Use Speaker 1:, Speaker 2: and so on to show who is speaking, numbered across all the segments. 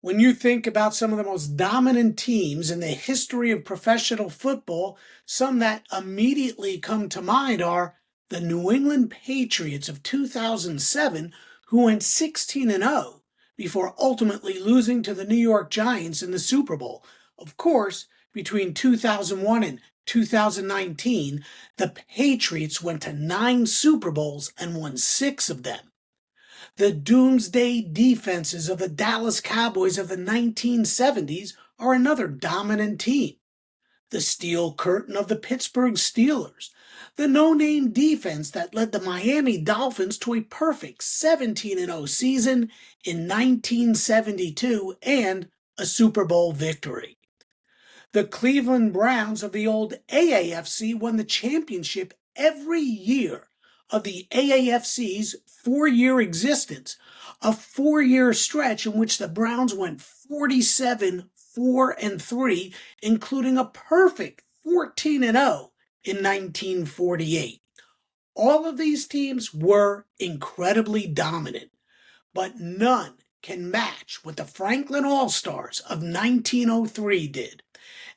Speaker 1: When you think about some of the most dominant teams in the history of professional football, some that immediately come to mind are the New England Patriots of 2007, who went 16-0 before ultimately losing to the New York Giants in the Super Bowl. Of course, between 2001 and 2019, the Patriots went to 9 Super Bowls and won 6 of them. The Doomsday Defenses of the Dallas Cowboys of the 1970s are another dominant team. The Steel Curtain of the Pittsburgh Steelers, the no-name defense that led the Miami Dolphins to a perfect 17-0 season in 1972 and a Super Bowl victory. The Cleveland Browns of the old AAFC won the championship every year of the AAFC's 4-year existence, a 4-year stretch in which the Browns went 47-4-3, including a perfect 14-0 in 1948. All of these teams were incredibly dominant, but none can match what the Franklin All-Stars of 1903 did.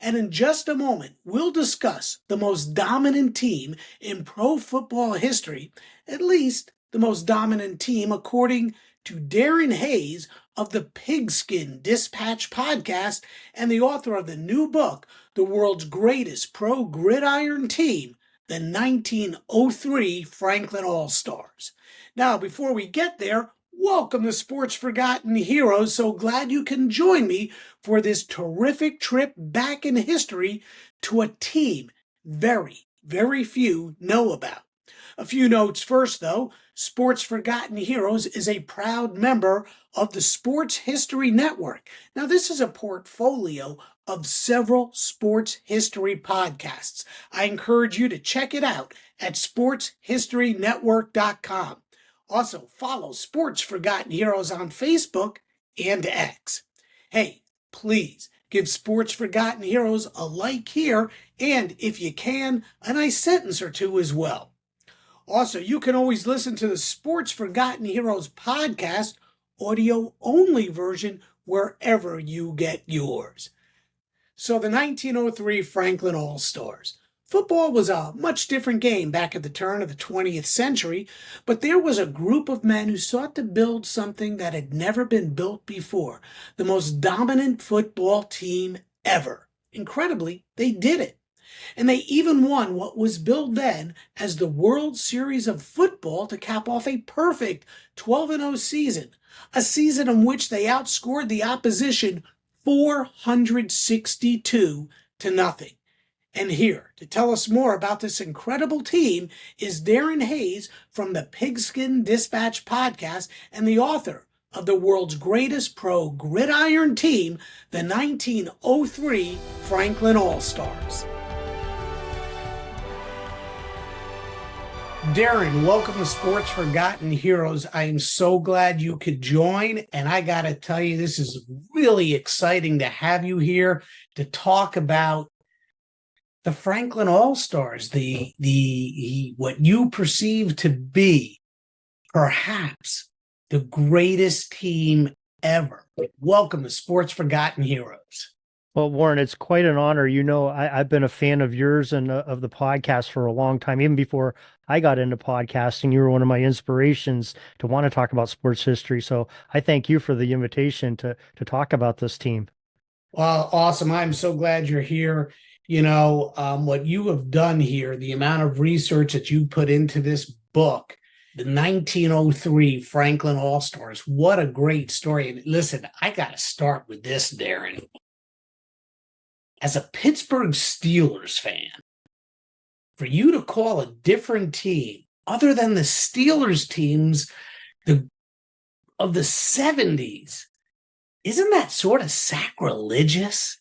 Speaker 1: And in just a moment, we'll discuss the most dominant team in pro football history, at least the most dominant team according to Darin Hayes of the Pigskin Dispatch podcast and the author of the new book, The World's Greatest Pro Gridiron Team, the 1903 Franklin All-Stars. Now, before we get there, welcome to Sports Forgotten Heroes. So glad you can join me for this terrific trip back in history to a team very, very few know about. A few notes first, though. Sports Forgotten Heroes is a proud member of the Sports History Network. Now, this is a portfolio of several sports history podcasts. I encourage you to check it out at sportshistorynetwork.com. Also, follow Sports Forgotten Heroes on Facebook and X. Hey, please give Sports Forgotten Heroes a like here, and if you can, a nice sentence or two as well. Also, you can always listen to the Sports Forgotten Heroes podcast, audio-only version, wherever you get yours. So the 1903 Franklin All-Stars. Football was a much different game back at the turn of the 20th century, but there was a group of men who sought to build something that had never been built before, the most dominant football team ever. Incredibly, they did it. And they even won what was billed then as the World Series of Football to cap off a perfect 12-0 season, a season in which they outscored the opposition 462-0. And here to tell us more about this incredible team is Darin Hayes from the Pigskin Dispatch podcast and the author of the world's greatest pro gridiron team, the 1903 Franklin All-Stars. Darin, welcome to Sports Forgotten Heroes. I am so glad you could join, and I got to tell you, this is really exciting to have you here to talk about the Franklin All-Stars, the what you perceive to be perhaps the greatest team ever. Welcome to Sports Forgotten Heroes.
Speaker 2: Well, Warren, it's quite an honor. You know, I've been a fan of yours and of the podcast for a long time. Even before I got into podcasting, you were one of my inspirations to want to talk about sports history. So I thank you for the invitation to talk about this team.
Speaker 1: Well, awesome. I'm so glad you're here. You know, what you have done here, the amount of research that you put into this book, the 1903 Franklin All-Stars, what a great story. And listen, I got to start with this, Darin. As a Pittsburgh Steelers fan, for you to call a different team other than the Steelers teams of the 70s, isn't that sort of sacrilegious?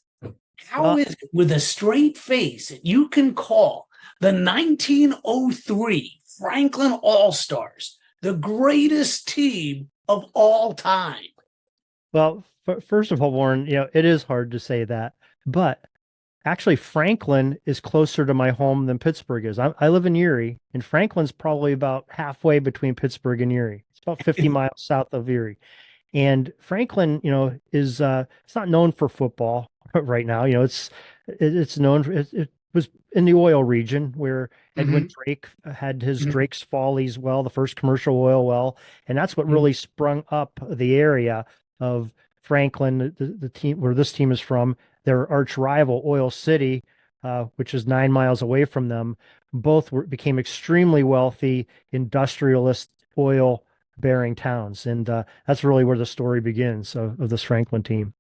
Speaker 1: How is it with a straight face that you can call the 1903 Franklin All-Stars the greatest team of all time?
Speaker 2: Well, first of all, Warren, you know, it is hard to say that, but actually Franklin is closer to my home than Pittsburgh is. I live in Erie, and Franklin's probably about halfway between Pittsburgh and Erie. It's about 50 miles south of Erie. And Franklin, is it's not known for football right now. It's known for, it was in the oil region where Edwin
Speaker 1: Hmm.
Speaker 2: Drake had his
Speaker 1: Hmm.
Speaker 2: Drake's Follies well, the first commercial oil well, and that's what
Speaker 1: Hmm.
Speaker 2: really sprung up the area of Franklin, the team where this team is from. Their arch rival, Oil City, which is 9 miles away from them, became extremely wealthy industrialist oil bearing towns. And that's really where the story begins of this Franklin team.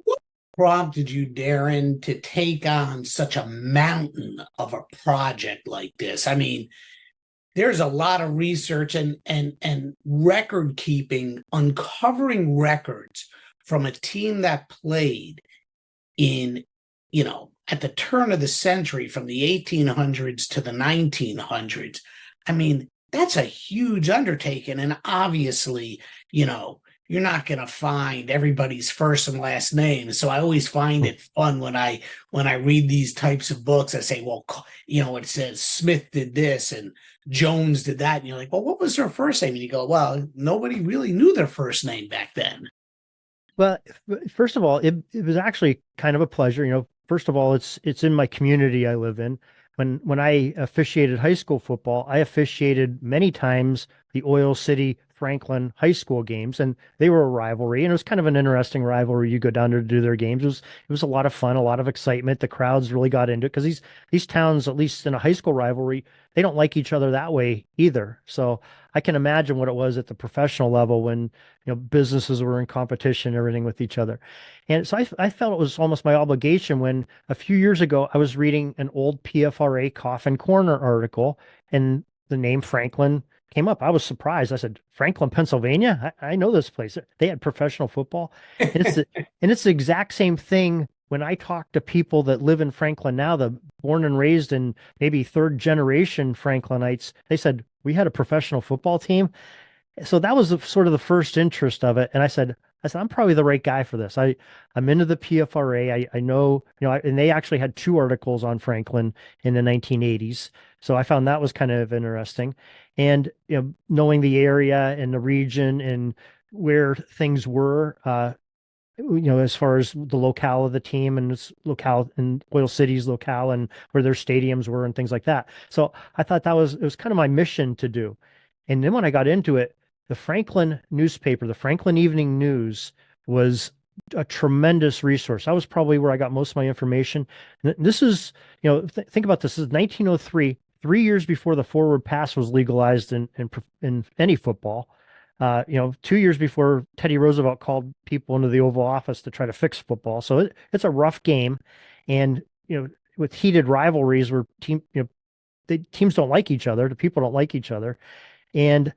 Speaker 1: What prompted you, Darin, to take on such a mountain of a project like this? I mean, there's a lot of research and record keeping, uncovering records from a team that played in, at the turn of the century from the 1800s to the 1900s. I mean, that's a huge undertaking. And obviously, you're not going to find everybody's first and last name. So I always find it fun when I read these types of books. I say, well, it says Smith did this and Jones did that. And you're like, well, what was their first name? And you go, well, nobody really knew their first name back then.
Speaker 2: Well, first of all, it was actually kind of a pleasure. First of all, it's in my community I live in. When I officiated high school football, I officiated many times the Oil City Franklin high school games, and they were a rivalry, and it was kind of an interesting rivalry. You go down there to do their games. It was a lot of fun, a lot of excitement. The crowds really got into it because these towns, at least in a high school rivalry, they don't like each other that way either. So I can imagine what it was at the professional level when businesses were in competition and everything with each other. And so I felt it was almost my obligation when a few years ago I was reading an old PFRA Coffin Corner article and the name Franklin came up. I was surprised. I said, Franklin, Pennsylvania? I know this place. They had professional football. And it's the exact same thing when I talk to people that live in Franklin now, the born and raised in maybe third generation Franklinites. They said, we had a professional football team. So that was sort of the first interest of it. And I said, I'm probably the right guy for this. I'm into the PFRA. I know, and they actually had two articles on Franklin in the 1980s. So I found that was kind of interesting. And, knowing the area and the region and where things were, as far as the locale of the team and its locale and Oil City's locale and where their stadiums were and things like that. So I thought it was kind of my mission to do. And then when I got into it, the Franklin newspaper, the Franklin Evening News, was a tremendous resource. That was probably where I got most of my information. This is, think about this. This is 1903, 3 years before the forward pass was legalized in any football. 2 years before Teddy Roosevelt called people into the Oval Office to try to fix football. So it's a rough game, and with heated rivalries where the teams don't like each other, the people don't like each other, and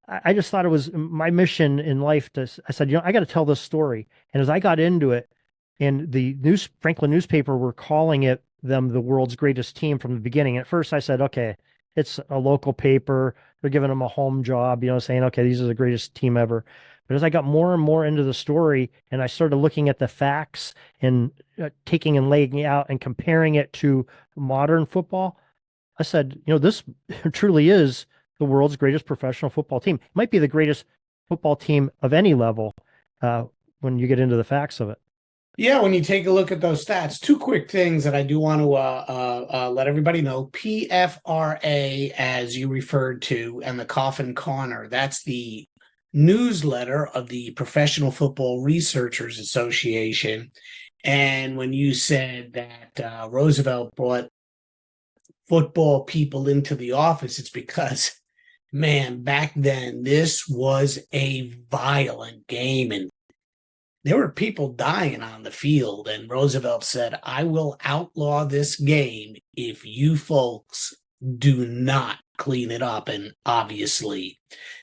Speaker 2: I just thought it was my mission in life I said, I got to tell this story. And as I got into it, and the Franklin newspaper were calling them the world's greatest team from the beginning. At first I said, okay, it's a local paper. They're giving them a home job, saying, okay, these are the greatest team ever. But as I got more and more into the story and I started looking at the facts and taking and laying out and comparing it to modern football, I said, this truly is the world's greatest professional football team. It might be the greatest football team of any level when you get into the facts of it.
Speaker 1: Yeah, when you take a look at those stats, two quick things that I do want to let everybody know. PFRA, as you referred to, and the Coffin Corner, that's the newsletter of the Professional Football Researchers Association. And when you said that Roosevelt brought football people into the office, it's because, man, back then this was a violent game and there were people dying on the field. And Roosevelt said, I will outlaw this game if you folks do not clean it up. And obviously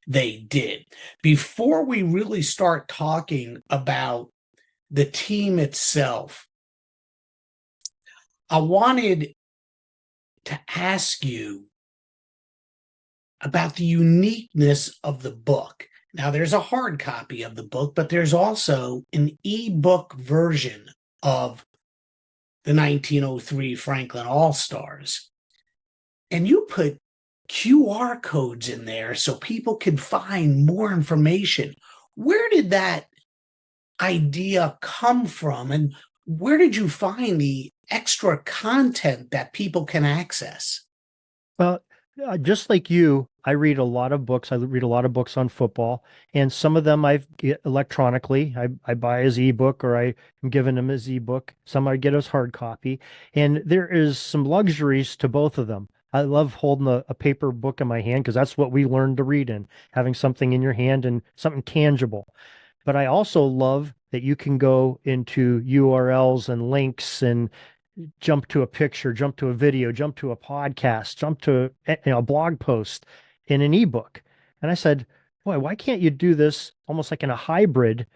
Speaker 1: they did. Before we really start talking about the team itself, I wanted to ask you about the uniqueness of the book. Now, there's a hard copy of the book, but there's also an ebook version of the 1903 Franklin All-Stars. And you put QR codes in there so people can find more information. Where did that idea come from, and where did you find the extra content that people can access?
Speaker 2: Well, just like you, I read a lot of books. I read a lot of books on football, and some of them I get electronically. I buy as ebook, or I am given them as ebook. Some I get as hard copy, and there is some luxuries to both of them. I love holding a paper book in my hand because that's what we learned to read in, having something in your hand and something tangible. But I also love that you can go into URLs and links and jump to a picture, jump to a video, jump to a podcast, jump to a blog post in an ebook. And I said, boy, why can't you do this almost like in a hybrid?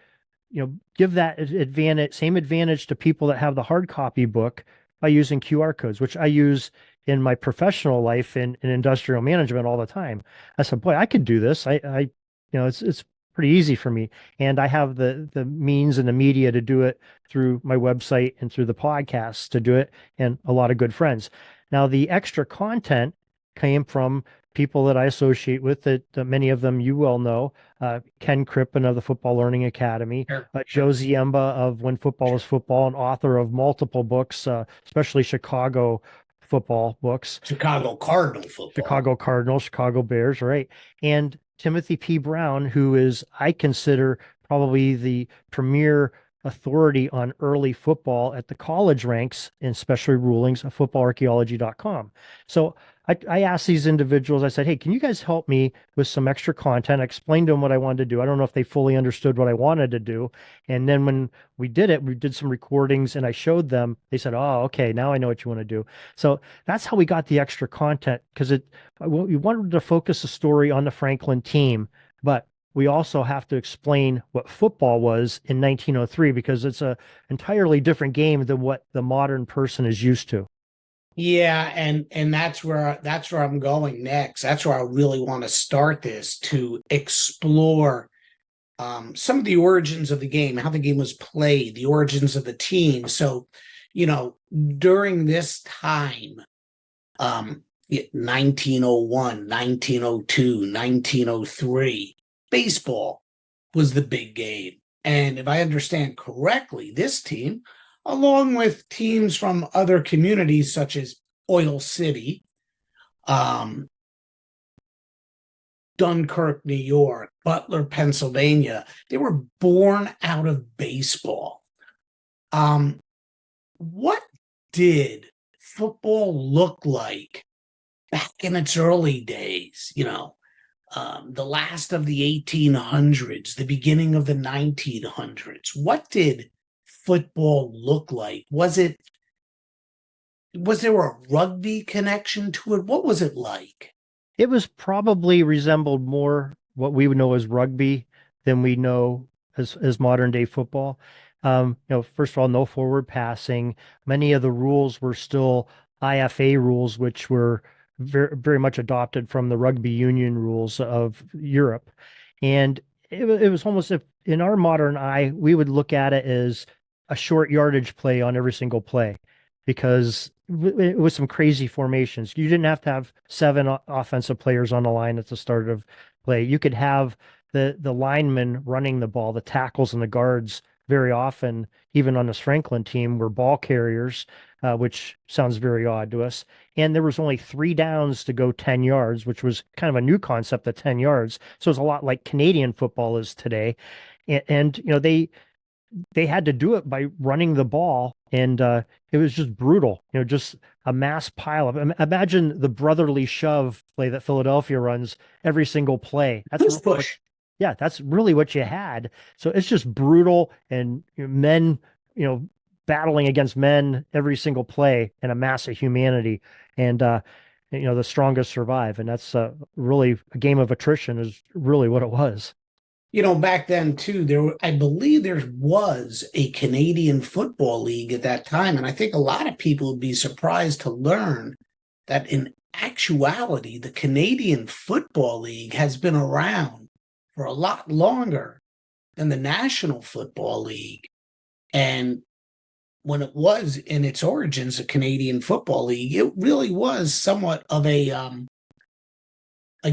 Speaker 2: Give that advantage, same advantage to people that have the hard copy book by using QR codes, which I use in my professional life in industrial management all the time. I said, boy, I could do this. It's pretty easy for me. And I have the means and the media to do it through my website and through the podcasts to do it, and a lot of good friends. Now, the extra content came from people that I associate with that many of them you well know. Ken Crippen of the Football Learning Academy,
Speaker 1: Sure.
Speaker 2: Joe Ziemba of When Football is Football, and author of multiple books, especially Chicago football books.
Speaker 1: Chicago Cardinal football.
Speaker 2: Chicago Cardinals, Chicago Bears, right? And Timothy P. Brown, who is, I consider, probably the premier authority on early football at the college ranks in specialty rulings of footballarchaeology.com. So I asked these individuals, I said, hey, can you guys help me with some extra content? I explained to them what I wanted to do. I don't know if they fully understood what I wanted to do. And then when we did some recordings and I showed them, they said, oh, okay, now I know what you want to do. So that's how we got the extra content, because we wanted to focus the story on the Franklin team, but we also have to explain what football was in 1903, because it's a entirely different game than what the modern person is used to.
Speaker 1: Yeah, and that's where I'm going next. That's where I really want to start this, to explore some of the origins of the game, how the game was played, the origins of the team. So, during this time, 1901, 1902, 1903, baseball was the big game. And if I understand correctly, this team, along with teams from other communities such as Oil City, Dunkirk, New York, Butler, Pennsylvania, they were born out of baseball. What did football look like back in its early days? The last of the 1800s, the beginning of the 1900s. What did football look like? Was there a rugby connection to it? What was it like?
Speaker 2: It was probably resembled more what we would know as rugby than we know as modern day football. First of all, no forward passing. Many of the rules were still IFA rules, which were very, very much adopted from the rugby union rules of Europe. And it was almost, if in our modern eye, we would look at it as a short yardage play on every single play, because it was some crazy formations. You didn't have to have seven offensive players on the line at the start of play. You could have the linemen running the ball, the tackles and the guards. Very often, even on this Franklin team, were ball carriers, which sounds very odd to us. And there was only 3 downs to go 10 yards, which was kind of a new concept at 10 yards. So it's a lot like Canadian football is today. And they had to do it by running the ball, and it was just brutal. Just a mass pile of. Imagine the brotherly shove play that Philadelphia runs every single play.
Speaker 1: Push.
Speaker 2: Yeah, that's really what you had. So it's just brutal, and men, battling against men every single play, and a mass of humanity, and the strongest survive, and that's really a game of attrition is really what it was.
Speaker 1: Back then too, I believe there was a Canadian Football League at that time, and I think a lot of people would be surprised to learn that in actuality, the Canadian Football League has been around for a lot longer than the National Football League. And when it was in its origins, a Canadian Football League, it really was somewhat of a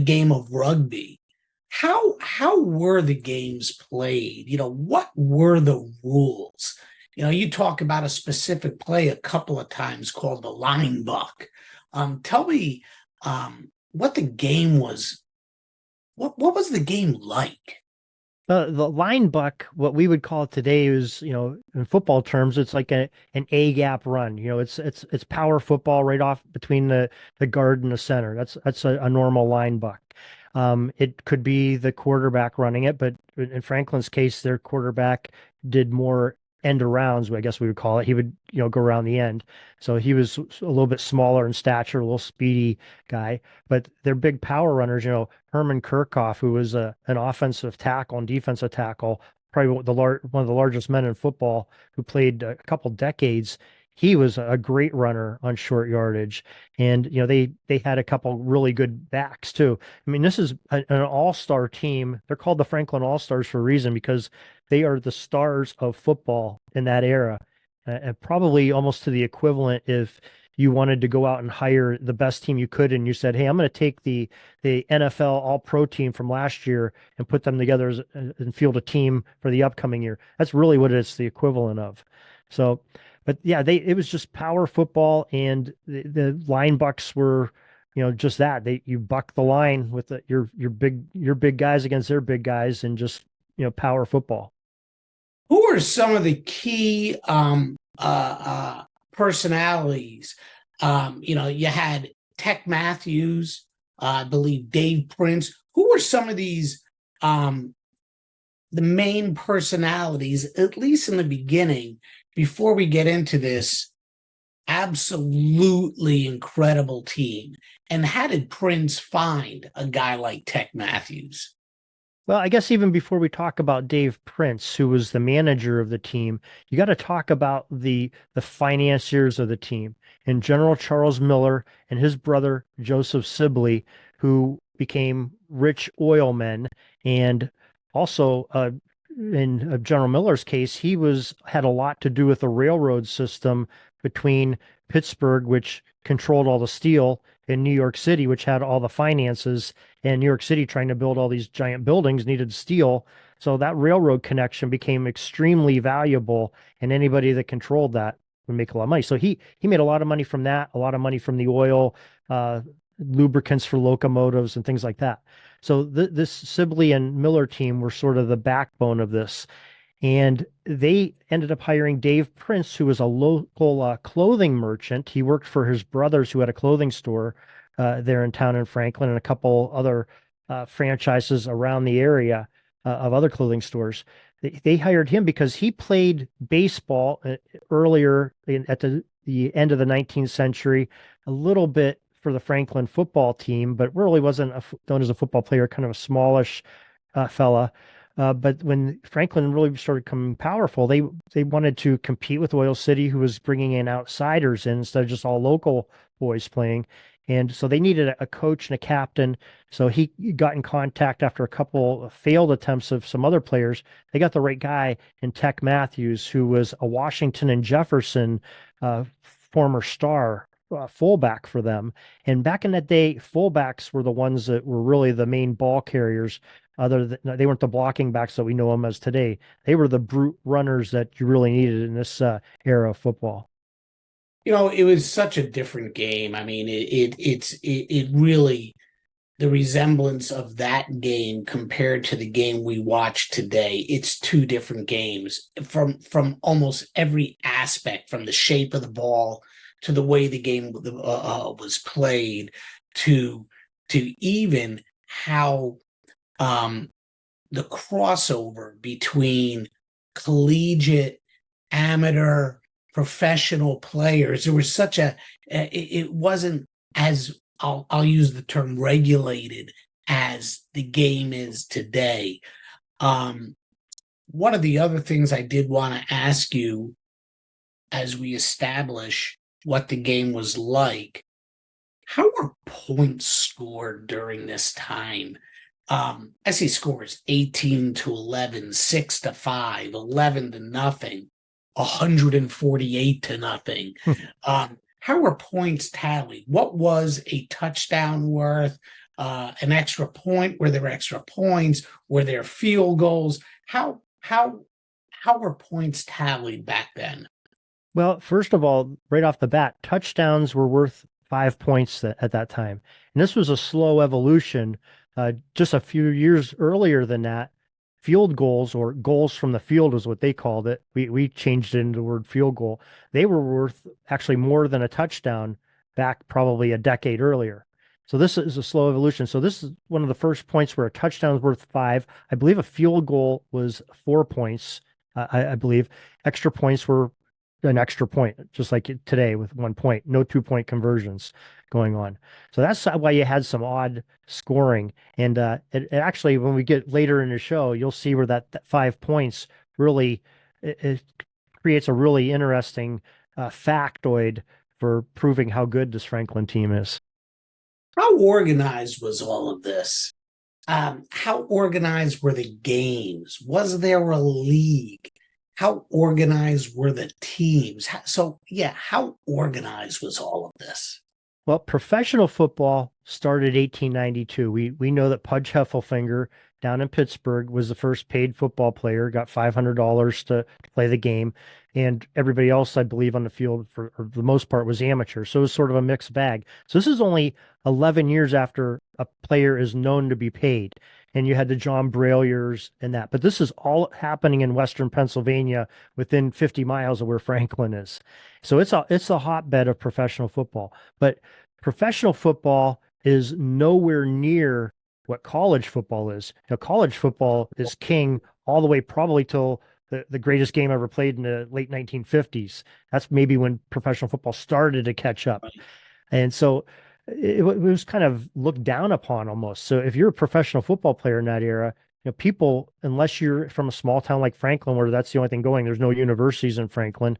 Speaker 1: game of rugby. How were the games played? What were the rules? You talk about a specific play a couple of times called the line buck. Tell me what the game was. What was the game like?
Speaker 2: The line buck, what we would call it today, is, in football terms, it's like an A gap run. It's power football right off between the guard and the center. That's a normal line buck. It could be the quarterback running it, but in Franklin's case, their quarterback did more end arounds, I guess we would call it. He would, go around the end. So he was a little bit smaller in stature, a little speedy guy, but they're big power runners. Herman Kirchhoff, who was an offensive tackle and defensive tackle, probably one of the largest men in football, who played a couple decades. He was a great runner on short yardage, and they had a couple really good backs too. I mean, this is an all-star team. They're called the Franklin All-Stars for a reason, because they are the stars of football in that era, and probably almost to the equivalent if you wanted to go out and hire the best team you could, and you said, "Hey, I'm going to take the NFL All-Pro team from last year and put them together and field a team for the upcoming year." That's really what it's the equivalent of. So, but yeah, it was just power football, and the line bucks were, just that. You buck the line with your big guys against their big guys, and just, power football.
Speaker 1: Who are some of the key personalities? You had Tech Matthews, I believe Dave Prince. Who were some of these the main personalities, at least in the beginning, before we get into this absolutely incredible team? And how did Prince find a guy like Tech Matthews?
Speaker 2: Well, I guess even before we talk about Dave Prince, who was the manager of the team, you got to talk about the financiers of the team, and General Charles Miller and his brother Joseph Sibley, who became rich oil men. And also, in General Miller's case, he had a lot to do with the railroad system between Pittsburgh, which controlled all the steel, and New York City, which had all the finances. And New York City, trying to build all these giant buildings, needed steel. So that railroad connection became extremely valuable, and anybody that controlled that would make a lot of money. So he made a lot of money from that, a lot of money from the oil, lubricants for locomotives and things like that. So this Sibley and Miller team were sort of the backbone of this. And they ended up hiring Dave Prince, who was a local clothing merchant. He worked for his brothers, who had a clothing store there in town in Franklin, and a couple other franchises around the area of other clothing stores. They hired him because he played baseball earlier at the end of the 19th century, a little bit for the Franklin football team, but really wasn't known as a football player, kind of a smallish fella. But when Franklin really started becoming powerful, they wanted to compete with Oil City, who was bringing in outsiders in instead of just all local boys playing. And so they needed a coach and a captain. So he got in contact after a couple of failed attempts of some other players. They got the right guy in Tech Matthews, who was a Washington and Jefferson former star fullback for them. And back in that day, fullbacks were the ones that were really the main ball carriers. They weren't the blocking backs that we know them as today. They were the brute runners that you really needed in this era of football.
Speaker 1: It was such a different game. I mean, it really, the resemblance of that game compared to the game we watch today, it's two different games from almost every aspect, from the shape of the ball to the way the game was played, to even how the crossover between collegiate, amateur, professional players. There was such it wasn't as, I'll use the term, regulated as the game is today. One of the other things I did want to ask you, as we establish what the game was like, how were points scored during this time? I see scores 18-11, 6-5, 11-0, 148-0. How were points tallied? What was a touchdown worth? an extra point? Were there extra points? Were there field goals? How were points tallied back then?
Speaker 2: Well, first of all, right off the bat, touchdowns were worth 5 points at that time. And this was a slow evolution. Just a few years earlier than that, field goals or goals from the field was what they called it. We changed it into the word field goal. They were worth actually more than a touchdown back probably a decade earlier. So this is a slow evolution. So this is one of the first points where a touchdown is worth 5. I believe a field goal was 4 points. I believe extra points were an extra point, just like today with 1 point, no 2 point conversions going on. So that's why you had some odd scoring. And it actually, when we get later in the show, you'll see where that 5 points really it creates a really interesting factoid for proving how good this Franklin team is.
Speaker 1: How organized was all of this? How organized were the games? Was there a league? How organized were the teams? How organized was all of this?
Speaker 2: Well, professional football started 1892. We know that Pudge Heffelfinger down in Pittsburgh was the first paid football player, got $500 to play the game, and everybody else, I believe, on the field for the most part was amateur. So it was sort of a mixed bag. So this is only 11 years after a player is known to be paid. And you had the John Brailiers and that. But this is all happening in Western Pennsylvania within 50 miles of where Franklin is. So it's a hotbed of professional football. But professional football is nowhere near what college football is. Now, college football is king all the way probably till the greatest game ever played in the late 1950s. That's maybe when professional football started to catch up. And so it was kind of looked down upon almost. So if you're a professional football player in that era, people, unless you're from a small town like Franklin, where that's the only thing going, there's no universities in Franklin,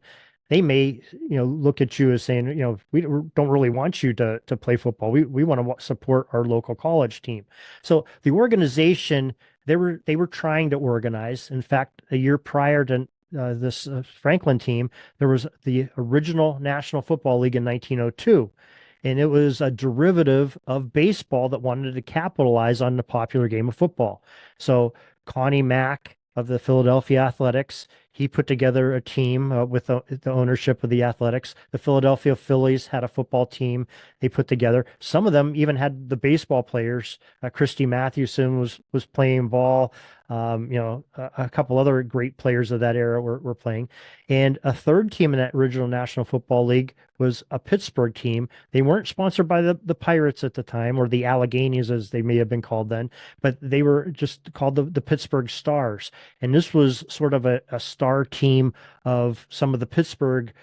Speaker 2: they may, look at you as saying, we don't really want you to play football. We want to support our local college team. So the organization, they were trying to organize. In fact, a year prior to this Franklin team, there was the original National Football League in 1902. And it was a derivative of baseball that wanted to capitalize on the popular game of football. So Connie Mack of the Philadelphia Athletics, he put together a team with the ownership of the Athletics. The Philadelphia Phillies had a football team they put together. Some of them even had the baseball players. Christy Mathewson was playing ball. A couple other great players of that era were playing. And a third team in that original National Football League was a Pittsburgh team. They weren't sponsored by the Pirates at the time, or the Alleghenies as they may have been called then, but they were just called the Pittsburgh Stars. And this was sort of a star team of some of the Pittsburgh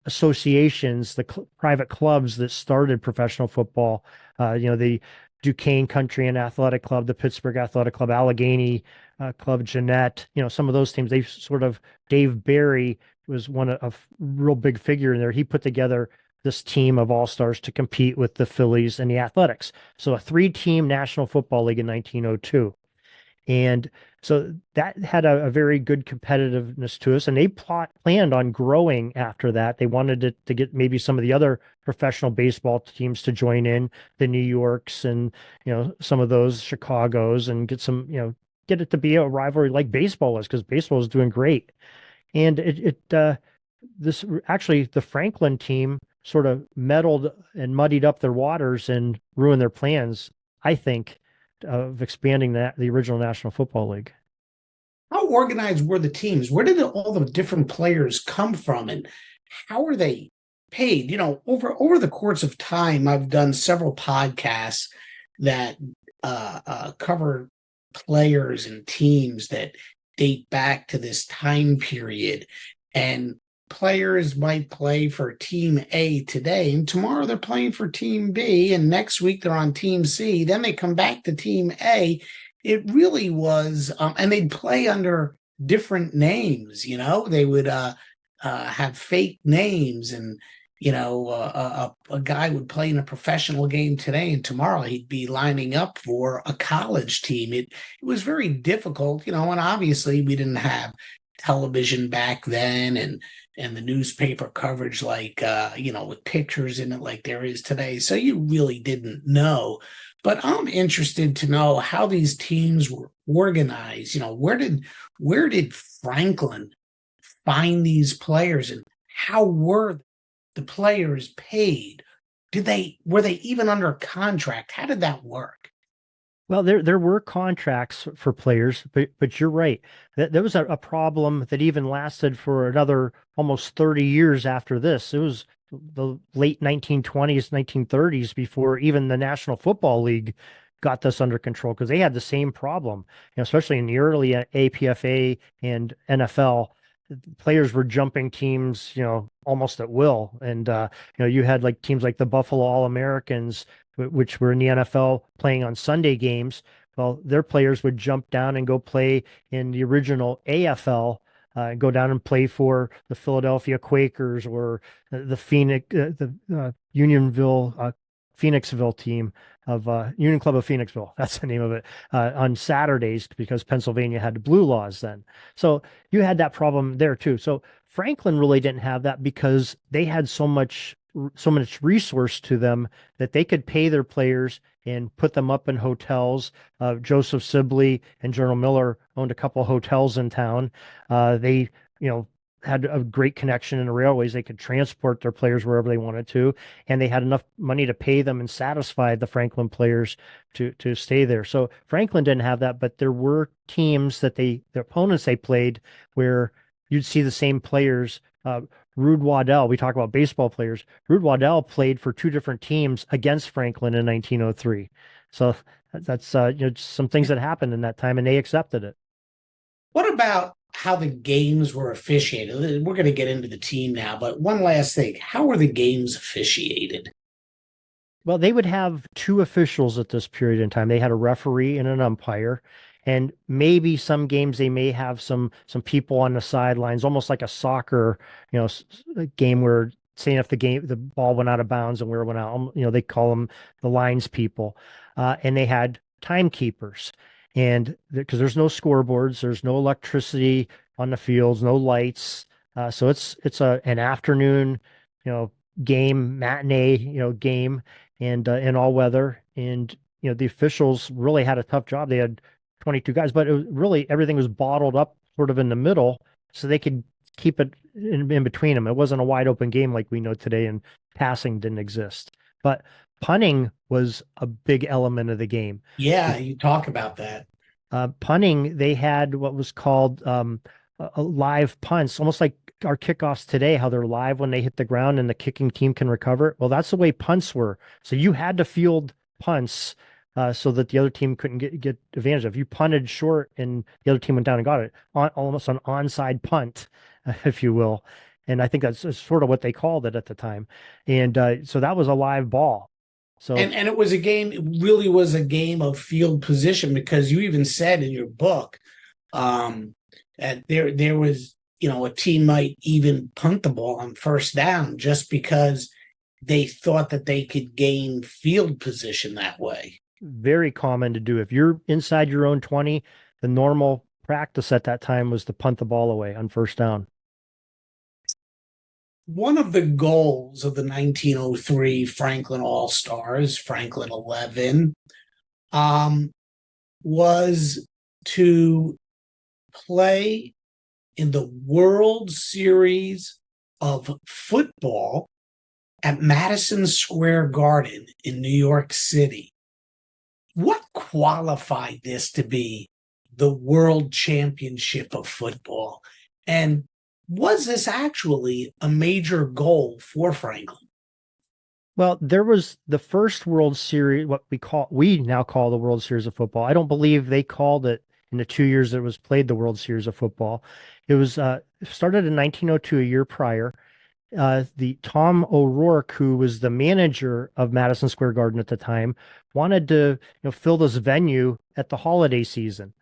Speaker 2: associations, the private clubs that started professional football. The Duquesne Country and Athletic Club, the Pittsburgh Athletic Club, Allegheny Club, Jeanette, some of those teams, they sort of, Dave Barry was a real big figure in there. He put together this team of all-stars to compete with the Phillies and the Athletics. So a 3-team National Football League in 1902. And so that had a very good competitiveness to us. And they planned on growing after that. They wanted to get maybe some of the other professional baseball teams to join in, the New Yorks and, some of those Chicagos, and get some, get it to be a rivalry like baseball was, because baseball was doing great. And this actually, the Franklin team sort of meddled and muddied up their waters and ruined their plans, I think, of expanding the original National Football League.
Speaker 1: How organized were the teams? Where did all the different players come from, and how were they paid? Over the course of time, I've done several podcasts that cover players and teams that date back to this time period, and players might play for Team A today, and tomorrow they're playing for Team B, and next week they're on Team C. Then they come back to Team A. It really was, and they'd play under different names. They would have fake names, and a guy would play in a professional game today, and tomorrow he'd be lining up for a college team. It was very difficult, and obviously we didn't have television back then and the newspaper coverage like with pictures in it like there is today. So you really didn't know. But I'm interested to know how these teams were organized. Where did Franklin find these players and how were the players paid? Were they even under contract? How did that work?
Speaker 2: Well, there were contracts for players, but you're right. There was a problem that even lasted for another almost 30 years after this. It was the late 1920s, 1930s before even the National Football League got this under control because they had the same problem. Especially in the early APFA and NFL, players were jumping teams, almost at will. And you had like teams like the Buffalo All-Americans which were in the NFL playing on Sunday games. Well, their players would jump down and go play in the original AFL, go down and play for the Philadelphia Quakers or the Unionville, Phoenixville team of Union Club of Phoenixville. That's the name of it, on Saturdays because Pennsylvania had the blue laws then. So you had that problem there too. So Franklin really didn't have that because they had so much resource to them that they could pay their players and put them up in hotels. Joseph Sibley and General Miller owned a couple of hotels in town. They, had a great connection in the railways. They could transport their players wherever they wanted to, and they had enough money to pay them and satisfy the Franklin players to stay there. So Franklin didn't have that, but there were teams that their opponents they played where you'd see the same players. Rude Waddell, we talk about baseball players. Rude Waddell played for two different teams against Franklin in 1903. So that's some things that happened in that time, and they accepted it.
Speaker 1: What about how the games were officiated? We're going to get into the team now, but one last thing. How were the games officiated?
Speaker 2: Well, they would have two officials at this period in time. They had a referee and an umpire, and maybe some games they may have some people on the sidelines, almost like a soccer, game where saying if the ball went out of bounds and where it went out, they call them the lines people, and they had timekeepers, and because there's no scoreboards, there's no electricity on the fields, no lights, so it's an afternoon, game matinee, game and in all weather. And the officials really had a tough job. They had 22 guys, but it was really everything was bottled up sort of in the middle, so they could keep it in between them. It wasn't a wide open game like we know today, and passing didn't exist. But punting was a big element of the game.
Speaker 1: Yeah, you talk about that.
Speaker 2: Punting, they had what was called a live punts, almost like our kickoffs today, how they're live when they hit the ground and the kicking team can recover. Well, that's the way punts were. So you had to field punts so that the other team couldn't get advantage of. You punted short and the other team went down and got it, almost an onside punt, if you will. And I think that's sort of what they called it at the time. And so that was a live ball. So
Speaker 1: And it was a game, it really was a game of field position because you even said in your book that there was, a team might even punt the ball on first down just because they thought that they could gain field position that way.
Speaker 2: very common to do. If you're inside your own 20, the normal practice at that time was to punt the ball away on first down.
Speaker 1: One of the goals of the 1903 Franklin All-Stars, Franklin 11, was to play in the World Series of Football at Madison Square Garden in New York City. What qualified this to be the World Championship of Football? And was this actually a major goal for Franklin?
Speaker 2: Well, there was the first World Series, what we now call the World Series of Football. I don't believe they called it in the 2 years that it was played the World Series of Football. It was started in 1902, a year prior. The Tom O'Rourke, who was the manager of Madison Square Garden at the time, wanted to fill this venue at the holiday season.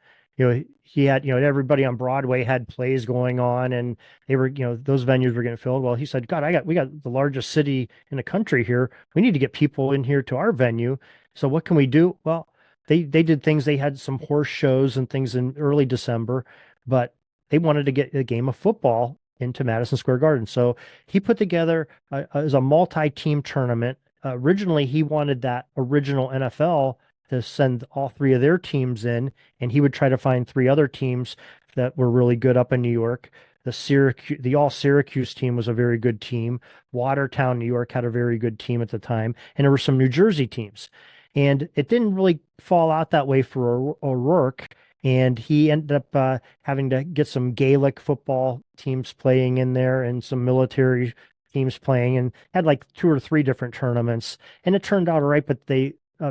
Speaker 2: He had everybody on Broadway had plays going on, and they were those venues were getting filled. Well, he said, God, we got the largest city in the country here. We need to get people in here to our venue. So what can we do? Well, they did things. They had some horse shows and things in early December, but they wanted to get a game of football into Madison Square Garden. So he put together as a multi-team tournament. Originally, he wanted that original NFL to send all three of their teams in, and he would try to find three other teams that were really good up in New York. The all Syracuse team was a very good team. Watertown, New York had a very good team at the time, and there were some New Jersey teams. And it didn't really fall out that way for O'Rourke, and he ended up having to get some Gaelic football teams playing in there and some military teams playing, and had like two or three different tournaments. And it turned out all right, but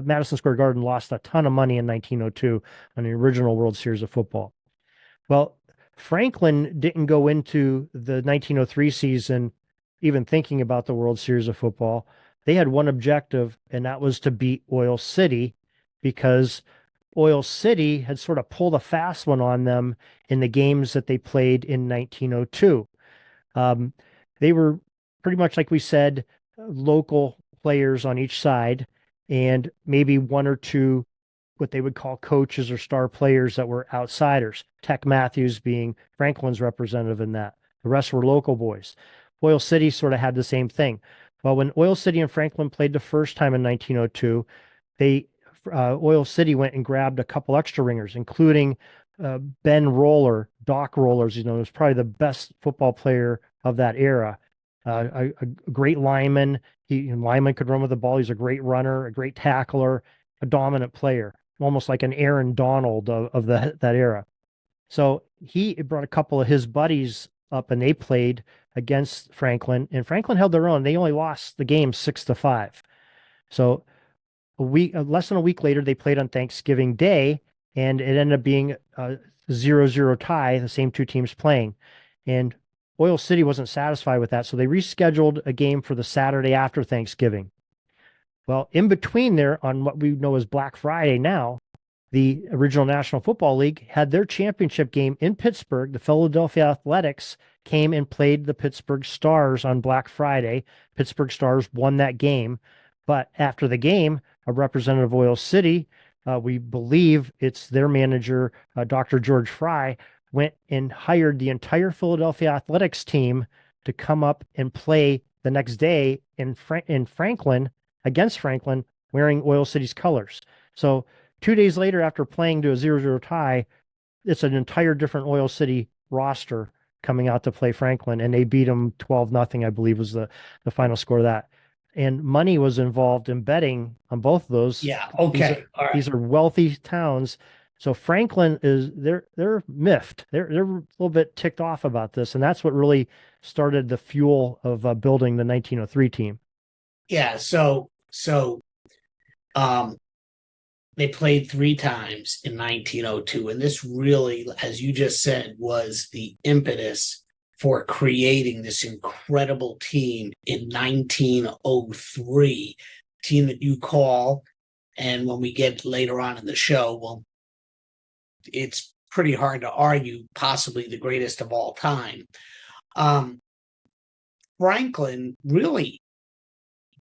Speaker 2: Madison Square Garden lost a ton of money in 1902 on the original World Series of football. Well, Franklin didn't go into the 1903 season even thinking about the World Series of football. They had one objective, and that was to beat Oil City, because Oil City had sort of pulled a fast one on them in the games that they played in 1902. They were pretty much, like we said, local players on each side, and maybe one or two what they would call coaches or star players that were outsiders. Tech Matthews being Franklin's representative in that. The rest were local boys. Oil City sort of had the same thing. Well, when Oil City and Franklin played the first time in 1902, Oil City went and grabbed a couple extra ringers, including Ben Roller, Doc Rollers. Was probably the best football player of that era. A great lineman. Lineman could run with the ball. He's a great runner, a great tackler, a dominant player, almost like an Aaron Donald of that era. So he brought a couple of his buddies up, and they played against Franklin, and Franklin held their own. They only lost the game 6-5. So less than a week later, they played on Thanksgiving Day, and it ended up being a 0-0 tie, the same two teams playing. And Oil City wasn't satisfied with that, so they rescheduled a game for the Saturday after Thanksgiving. Well, in between there, on what we know as Black Friday now, the original National Football League had their championship game in Pittsburgh. The Philadelphia Athletics came and played the Pittsburgh Stars on Black Friday. Pittsburgh Stars won that game. But after the game, a representative of Oil City, we believe it's their manager, Dr. George Fry, went and hired the entire Philadelphia Athletics team to come up and play the next day in Franklin, against Franklin, wearing Oil City's colors. So 2 days later, after playing to a 0-0 tie, it's an entire different Oil City roster coming out to play Franklin, and they beat them 12-0, I believe was the final score of that. And money was involved in betting on both of those.
Speaker 1: Yeah, okay.
Speaker 2: These are wealthy towns. So Franklin they're miffed. They're a little bit ticked off about this, and that's what really started the fuel of building the 1903 team.
Speaker 1: Yeah, so they played 3 times in 1902, and this really, as you just said, was the impetus for creating this incredible team in 1903, team that you call, and when we get later on in the show, well, it's pretty hard to argue, possibly the greatest of all time. Franklin really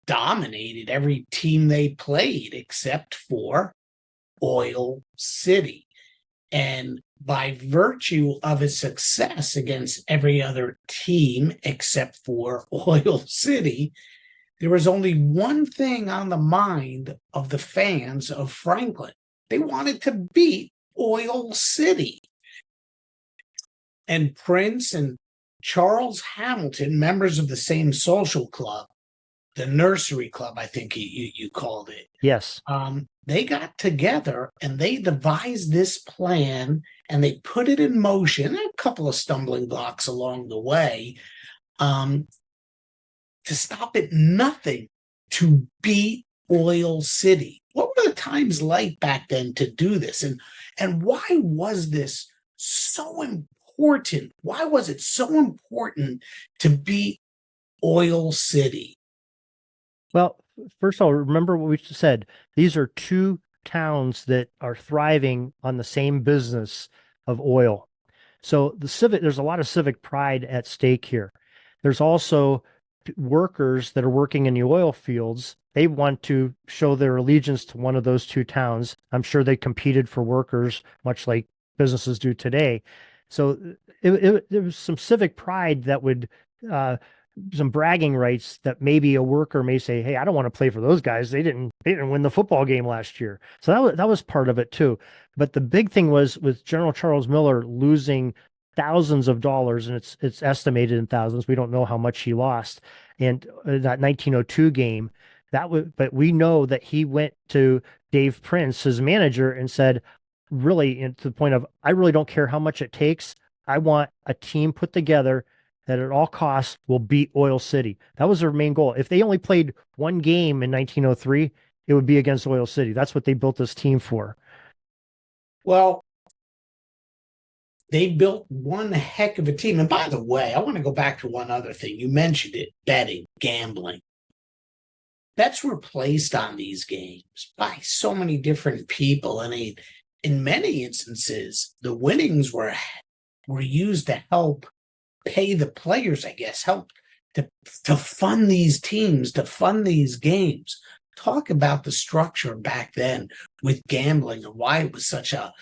Speaker 1: dominated every team they played except for Oil City. And by virtue of his success against every other team except for Oil City, there was only one thing on the mind of the fans of Franklin. They wanted to beat Oil City. And Prince and Charles Hamilton, members of the same social club, the nursery club, I think you called it.
Speaker 2: Yes.
Speaker 1: They got together and they devised this plan, and they put it in motion. A couple of stumbling blocks along the way, to stop at nothing to beat Oil City. What were the times like back then to do this? And why was this so important? Why was it so important to beat Oil City?
Speaker 2: Well, first of all, remember what we said. These are two towns that are thriving on the same business of oil. So there's a lot of civic pride at stake here. There's also workers that are working in the oil fields. They want to show their allegiance to one of those two towns. I'm sure they competed for workers, much like businesses do today. So there was some civic pride that would, some bragging rights that maybe a worker may say, "Hey, I don't want to play for those guys. They didn't win the football game last year." So that was part of it too. But the big thing was with General Charles Miller losing thousands of dollars, and it's estimated in thousands. We don't know how much he lost. And that 1902 game, but we know that he went to Dave Prince, his manager, and said, really, and to the point of, I really don't care how much it takes. I want a team put together that at all costs will beat Oil City. That was their main goal. If they only played one game in 1903, it would be against Oil City. That's what they built this team for.
Speaker 1: Well, they built one heck of a team. And by the way, I want to go back to one other thing. You mentioned it, betting, gambling. Bets were placed on these games by so many different people. And in many instances, the winnings were used to help pay the players, I guess, help to fund these teams, to fund these games. Talk about the structure back then with gambling and why it was such a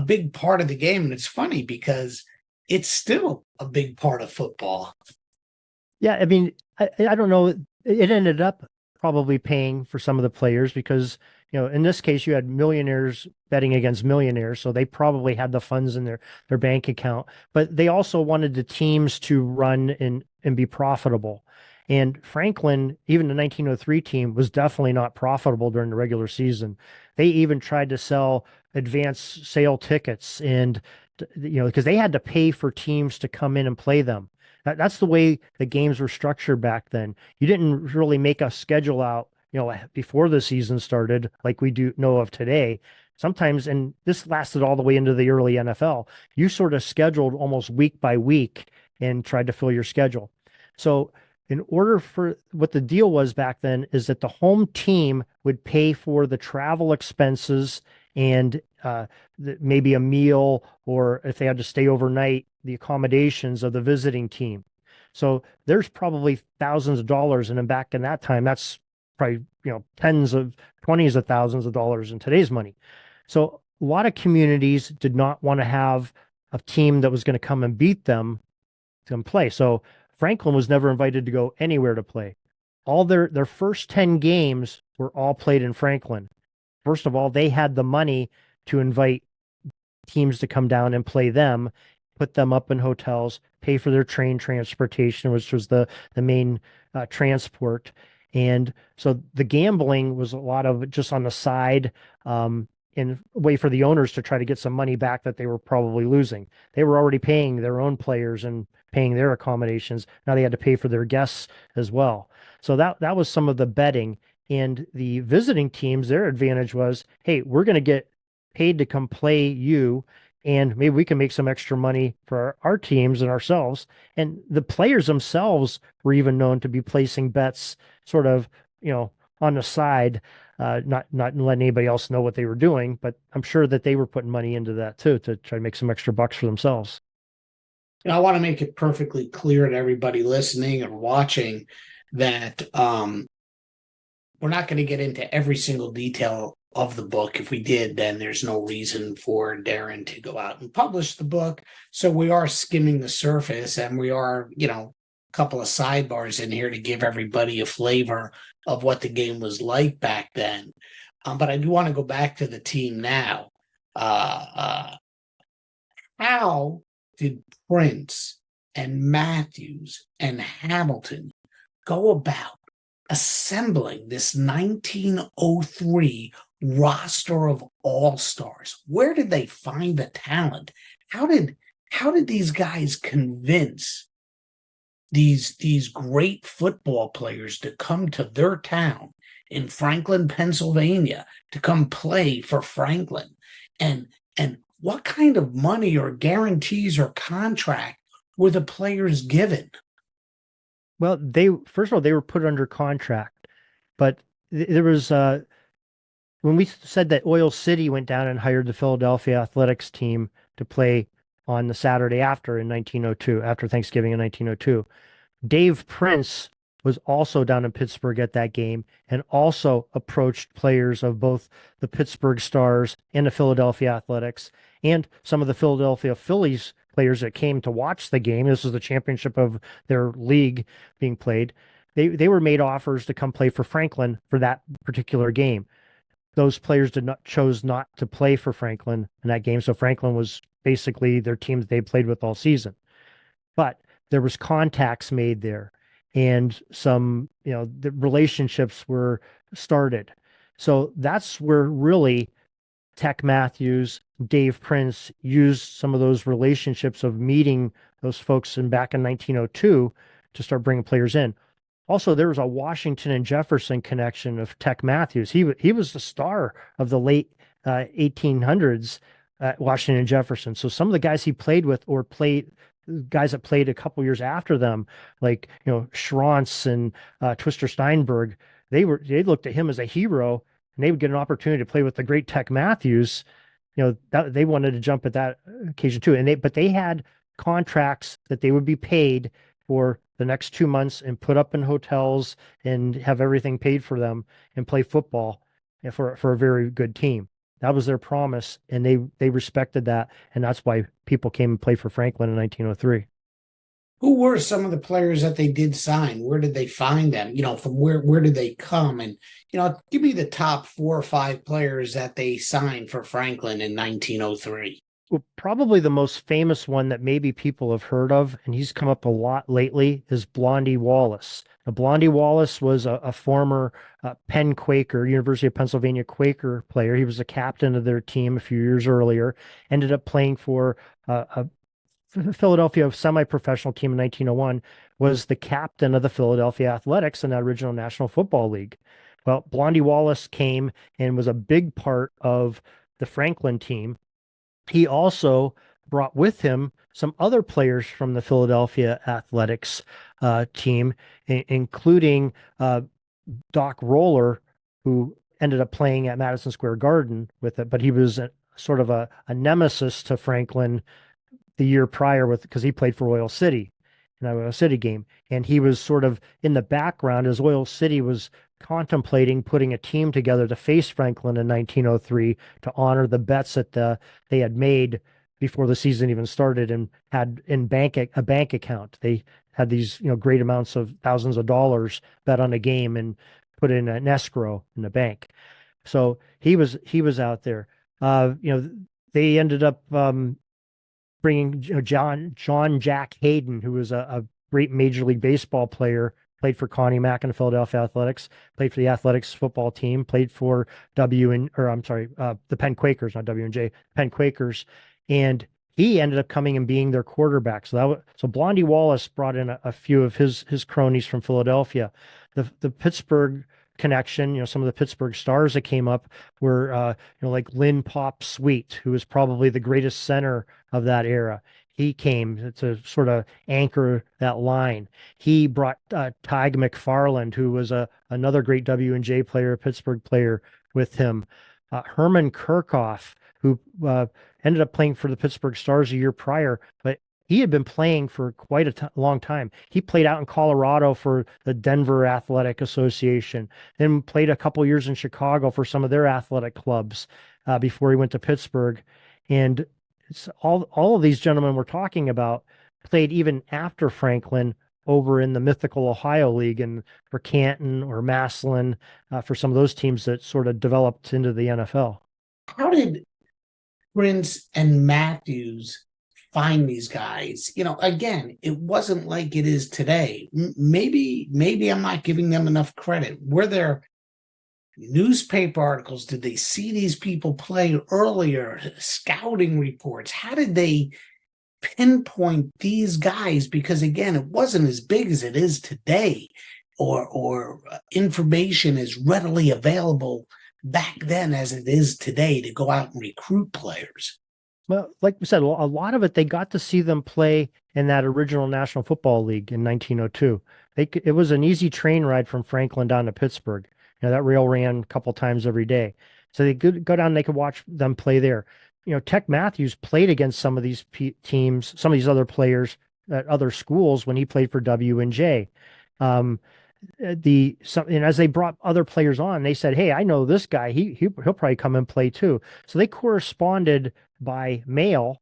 Speaker 1: big part of the game. And it's funny because it's still a big part of football.
Speaker 2: Yeah, I mean, I don't know. It ended up probably paying for some of the players because, in this case, you had millionaires betting against millionaires. So they probably had the funds in their bank account. But they also wanted the teams to run and be profitable. And Franklin, even the 1903 team, was definitely not profitable during the regular season. They even tried to sell advance sale tickets and, because they had to pay for teams to come in and play them. That's the way the games were structured back then. You didn't really make a schedule out, before the season started, like we do know of today. Sometimes, and this lasted all the way into the early NFL, you sort of scheduled almost week by week and tried to fill your schedule. So in order for what the deal was back then is that the home team would pay for the travel expenses and maybe a meal, or if they had to stay overnight, the accommodations of the visiting team. So there's probably thousands of dollars. And then back in that time, that's probably, tens of 20s of thousands of dollars in today's money. So a lot of communities did not want to have a team that was going to come and beat them to play. So Franklin was never invited to go anywhere to play. All their first 10 games were all played in Franklin. First of all, they had the money to invite teams to come down and play them, put them up in hotels, pay for their train transportation, which was the main transport. And so the gambling was a lot of just on the side, in a way for the owners to try to get some money back that they were probably losing. They were already paying their own players and paying their accommodations. Now they had to pay for their guests as well. So that was some of the betting. And the visiting teams, their advantage was, hey, we're going to get paid to come play you, and maybe we can make some extra money for our teams and ourselves. And the players themselves were even known to be placing bets sort of, on the side, not letting anybody else know what they were doing, but I'm sure that they were putting money into that too, to try to make some extra bucks for themselves.
Speaker 1: And I want to make it perfectly clear to everybody listening and watching that we're not going to get into every single detail of the book. If we did, then there's no reason for Darin to go out and publish the book. So we are skimming the surface, and we are, a couple of sidebars in here to give everybody a flavor of what the game was like back then. But I do want to go back to the team now. How did Prince and Matthews and Hamilton go about assembling this 1903 roster of all-stars? Where did they find the talent? How did these guys convince these great football players to come to their town in Franklin, Pennsylvania, to come play for Franklin? And what kind of money or guarantees or contract were the players given?
Speaker 2: Well, first of all, they were put under contract, but there was, when we said that Oil City went down and hired the Philadelphia Athletics team to play on the Saturday after in 1902, after Thanksgiving in 1902, Dave Prince was also down in Pittsburgh at that game and also approached players of both the Pittsburgh Stars and the Philadelphia Athletics and some of the Philadelphia Phillies players that came to watch the game. This was the championship of their league being played. They were made offers to come play for Franklin for that particular game. Those players chose not to play for Franklin in that game. So Franklin was basically their team that they played with all season. But there was contacts made there, and some, the relationships were started. So that's where really Tech Matthews, Dave Prince used some of those relationships of meeting those folks back in 1902 to start bringing players in. Also, there was a Washington and Jefferson connection of Tech Matthews. He was the star of the late 1800s at Washington and Jefferson. So some of the guys he played with, or guys that played a couple years after them, like Schrantz and Twister Steinberg, they looked at him as a hero, and they would get an opportunity to play with the great Tech Matthews. They wanted to jump at that occasion too, but they had contracts that they would be paid for the next 2 months and put up in hotels and have everything paid for them and play football for a very good team. That was their promise, and they respected that, and that's why people came and played for Franklin in 1903.
Speaker 1: Who were some of the players that they did sign? Where did they find them? From where did they come? And, give me the top 4 or 5 players that they signed for Franklin in 1903.
Speaker 2: Well, probably the most famous one that maybe people have heard of, and he's come up a lot lately, is Blondie Wallace. Now, Blondie Wallace was a former Penn Quaker, University of Pennsylvania Quaker player. He was the captain of their team a few years earlier, ended up playing for a Philadelphia semi-professional team in 1901, was the captain of the Philadelphia Athletics in that original National Football League. Well, Blondie Wallace came and was a big part of the Franklin team. He also brought with him some other players from the Philadelphia Athletics team, including Doc Roller, who ended up playing at Madison Square Garden with it, but he was sort of a nemesis to Franklin the year prior because he played for Oil City in that Oil City game. And he was sort of in the background as Oil City was contemplating putting a team together to face Franklin in 1903 to honor the bets that they had made before the season even started, and had in a bank account. They had these great amounts of thousands of dollars bet on a game and put in an escrow in the bank. So he was out there. They ended up bringing John Jack Hayden, who was a great Major League Baseball player, played for Connie Mack and the Philadelphia Athletics, played for the Athletics football team, played for the Penn Quakers, not W&J, Penn Quakers, and he ended up coming and being their quarterback. So Blondie Wallace brought in a few of his cronies from Philadelphia. The Pittsburgh connection, some of the Pittsburgh stars that came up were like Lynn Pop Sweet, who was probably the greatest center of that era. He came to sort of anchor that line. He brought Tig McFarland, who was another great W&J player, a Pittsburgh player, with him. Herman Kirchhoff, who ended up playing for the Pittsburgh Stars a year prior, but he had been playing for quite a long time. He played out in Colorado for the Denver Athletic Association, then played a couple years in Chicago for some of their athletic clubs before he went to Pittsburgh. And all of these gentlemen we're talking about played even after Franklin over in the mythical Ohio League, and for Canton or Massillon, for some of those teams that sort of developed into the NFL.
Speaker 1: How did Prince and Matthews find these guys? Again, it wasn't like it is today. Maybe I'm not giving them enough credit. Were there newspaper articles? Did they see these people play earlier? Scouting reports? How did they pinpoint these guys? Because again, it wasn't as big as it is today, or information is readily available back then as it is today to go out and recruit players.
Speaker 2: Well, like we said, a lot of it, they got to see them play in that original National Football League in 1902. It was an easy train ride from Franklin down to Pittsburgh. That rail ran a couple times every day. So they could go down and they could watch them play there. Tech Matthews played against some of these teams, some of these other players at other schools when he played for W&J. And as they brought other players on, they said, "Hey, I know this guy. He'll probably come and play too." So they corresponded by mail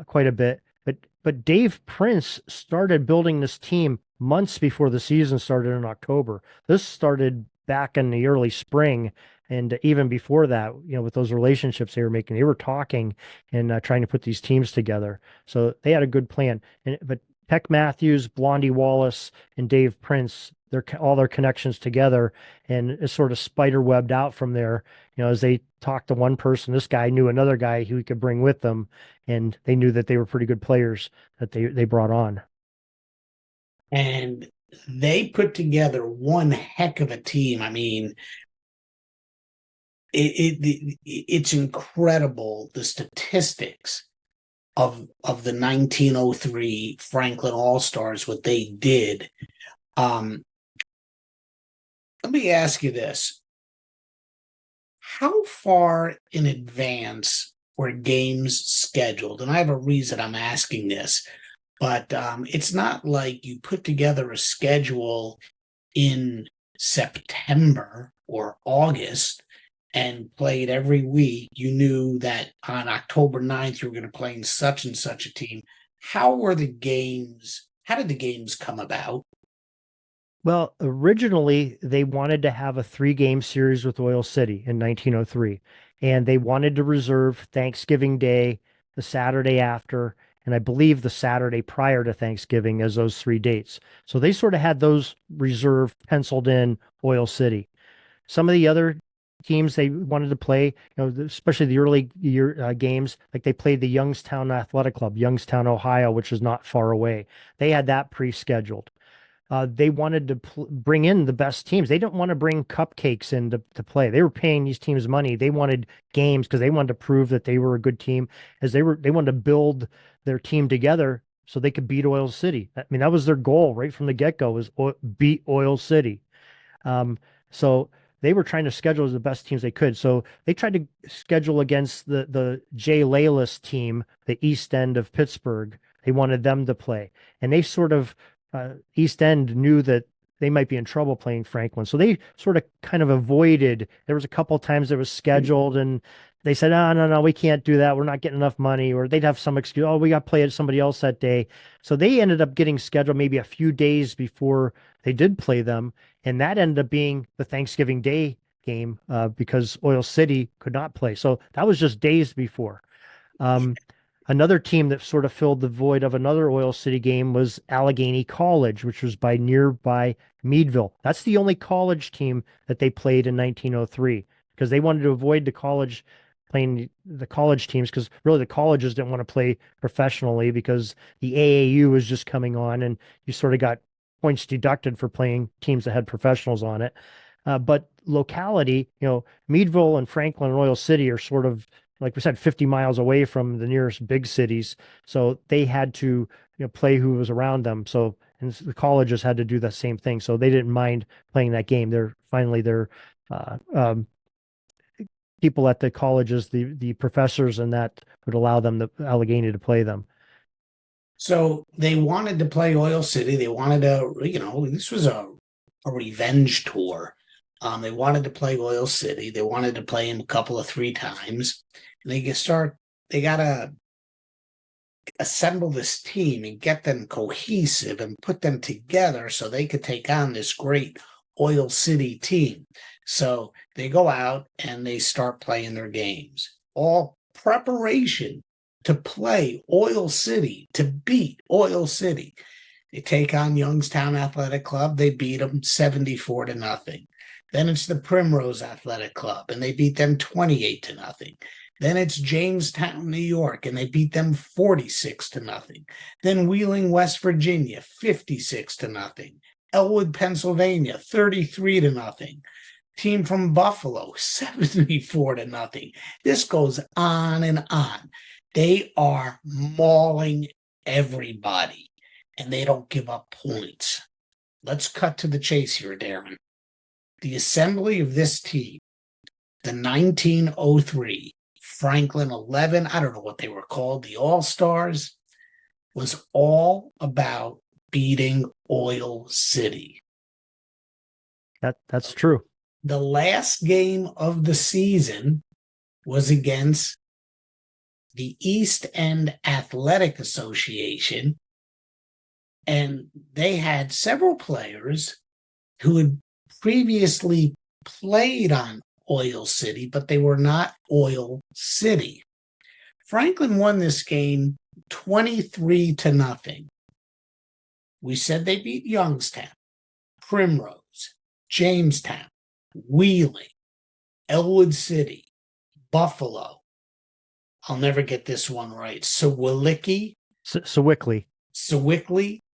Speaker 2: quite a bit. But but Dave Prince started building this team months before the season started in October. This started back in the early spring. And even before that, with those relationships they were making, they were talking and trying to put these teams together. So they had a good plan. But Peck Matthews, Blondie Wallace, and Dave Prince, all their connections together, and it's sort of spider webbed out from there. As they talked to one person, this guy knew another guy who he could bring with them, and they knew that they were pretty good players that they brought on.
Speaker 1: And they put together one heck of a team. I mean, it's incredible, the statistics of the 1903 Franklin All-Stars, what they did. Let me ask you this. How far in advance were games scheduled? And I have a reason I'm asking this, but it's not like you put together a schedule in September or August and played every week. You knew that on October 9th, you were going to play in such and such a team. How were the games? How did the games come about?
Speaker 2: Well, originally they wanted to have a 3-game series with Oil City in 1903, and they wanted to reserve Thanksgiving Day, the Saturday after, and I believe the Saturday prior to Thanksgiving as those 3 dates. So they sort of had those reserved, penciled in Oil City. Some of the other teams they wanted to play, especially the early year games, like they played the Youngstown Athletic Club, Youngstown, Ohio, which is not far away. They had that pre-scheduled. They wanted to bring in the best teams. They didn't want to bring cupcakes in to play. They were paying these teams money. They wanted games because they wanted to prove that they were a good team, as they wanted to build their team together so they could beat Oil City. I mean, that was their goal right from the get-go, was beat Oil City. So they were trying to schedule the best teams they could. So they tried to schedule against the Jay Lalis team, the East End of Pittsburgh. They wanted them to play, and they sort of East End knew that they might be in trouble playing Franklin. So they sort of kind of avoided. There was a couple of times it was scheduled and they said, oh, no, we can't do that. We're not getting enough money. Or they'd have some excuse. Oh, we got to play at somebody else that day. So they ended up getting scheduled maybe a few days before they did play them. And that ended up being the Thanksgiving Day game because Oil City could not play. So that was just days before. Another team that sort of filled the void of another Oil City game was Allegheny College, which was nearby Meadville. That's the only college team that they played in 1903 because they wanted to avoid playing the college teams, because really the colleges didn't want to play professionally because the AAU was just coming on and you sort of got points deducted for playing teams that had professionals on it. But locality, Meadville and Franklin and Oil City are sort of, like we said, 50 miles away from the nearest big cities. So they had to, play who was around them. So, and the colleges had to do the same thing. So they didn't mind playing that game. They're people at the colleges, the professors and that would allow them, the Allegheny, to play them.
Speaker 1: So they wanted to play Oil City. They wanted to, this was a revenge tour. They wanted to play Oil City. They wanted to play him a couple of 3 times. And they got to assemble this team and get them cohesive and put them together so they could take on this great Oil City team. So they go out and they start playing their games. All preparation to play Oil City, to beat Oil City. They take on Youngstown Athletic Club. They beat them 74-0. Then it's the Primrose Athletic Club, and they beat them 28-0. Then it's Jamestown, New York, and they beat them 46-0. Then Wheeling, West Virginia, 56-0. Elwood, Pennsylvania, 33-0. Team from Buffalo, 74-0. This goes on and on. They are mauling everybody, and they don't give up points. Let's cut to the chase here, Darin. The assembly of this team, the 1903 Franklin 11, I don't know what they were called, the All-Stars, was all about beating Oil City.
Speaker 2: That's true.
Speaker 1: The last game of the season was against the East End Athletic Association, and they had several players who had previously played on Oil City, but they were not Oil City. Franklin won this game 23-0. We said they beat Youngstown, Primrose, Jamestown, Wheeling, Elwood City, Buffalo. I'll never get this one right. Sewickley,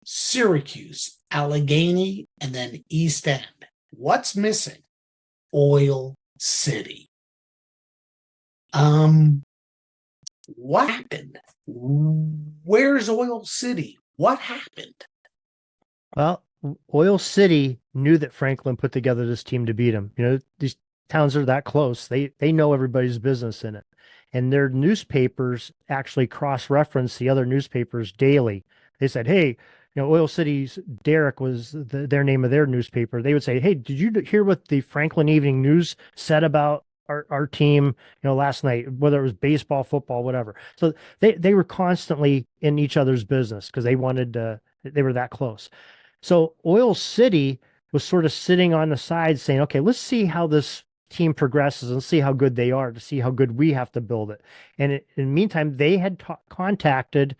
Speaker 1: Syracuse, Allegheny, and then East End. What's missing? Oil City. What happened? Where's Oil City? What happened?
Speaker 2: Well, Oil City knew that Franklin put together this team to beat him. You know, these towns are that close. They know everybody's business in it. And their newspapers actually cross-reference the other newspapers daily. They said, hey, you know, Oil City's Derek was their name of their newspaper. They would say, hey, did you hear what the Franklin Evening News said about our team, you know, last night, whether it was baseball, football, whatever. So they were constantly in each other's business because they were that close. So Oil City was sort of sitting on the side saying, okay, let's see how this team progresses and see how good they are to see how good we have to build it. And in the meantime, they had contacted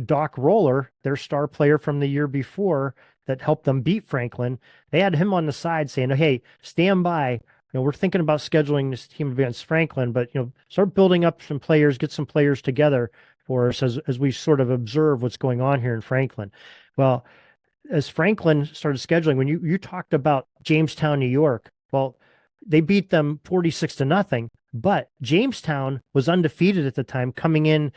Speaker 2: Doc Roller, their star player from the year before that helped them beat Franklin. They had him on the side saying, hey, stand by. You know, we're thinking about scheduling this team against Franklin, but, you know, start building up some players, get some players together for us as we sort of observe what's going on here in Franklin. Well, as Franklin started scheduling, when you talked about Jamestown, New York, well, they beat them 46-0, but Jamestown was undefeated at the time, coming in,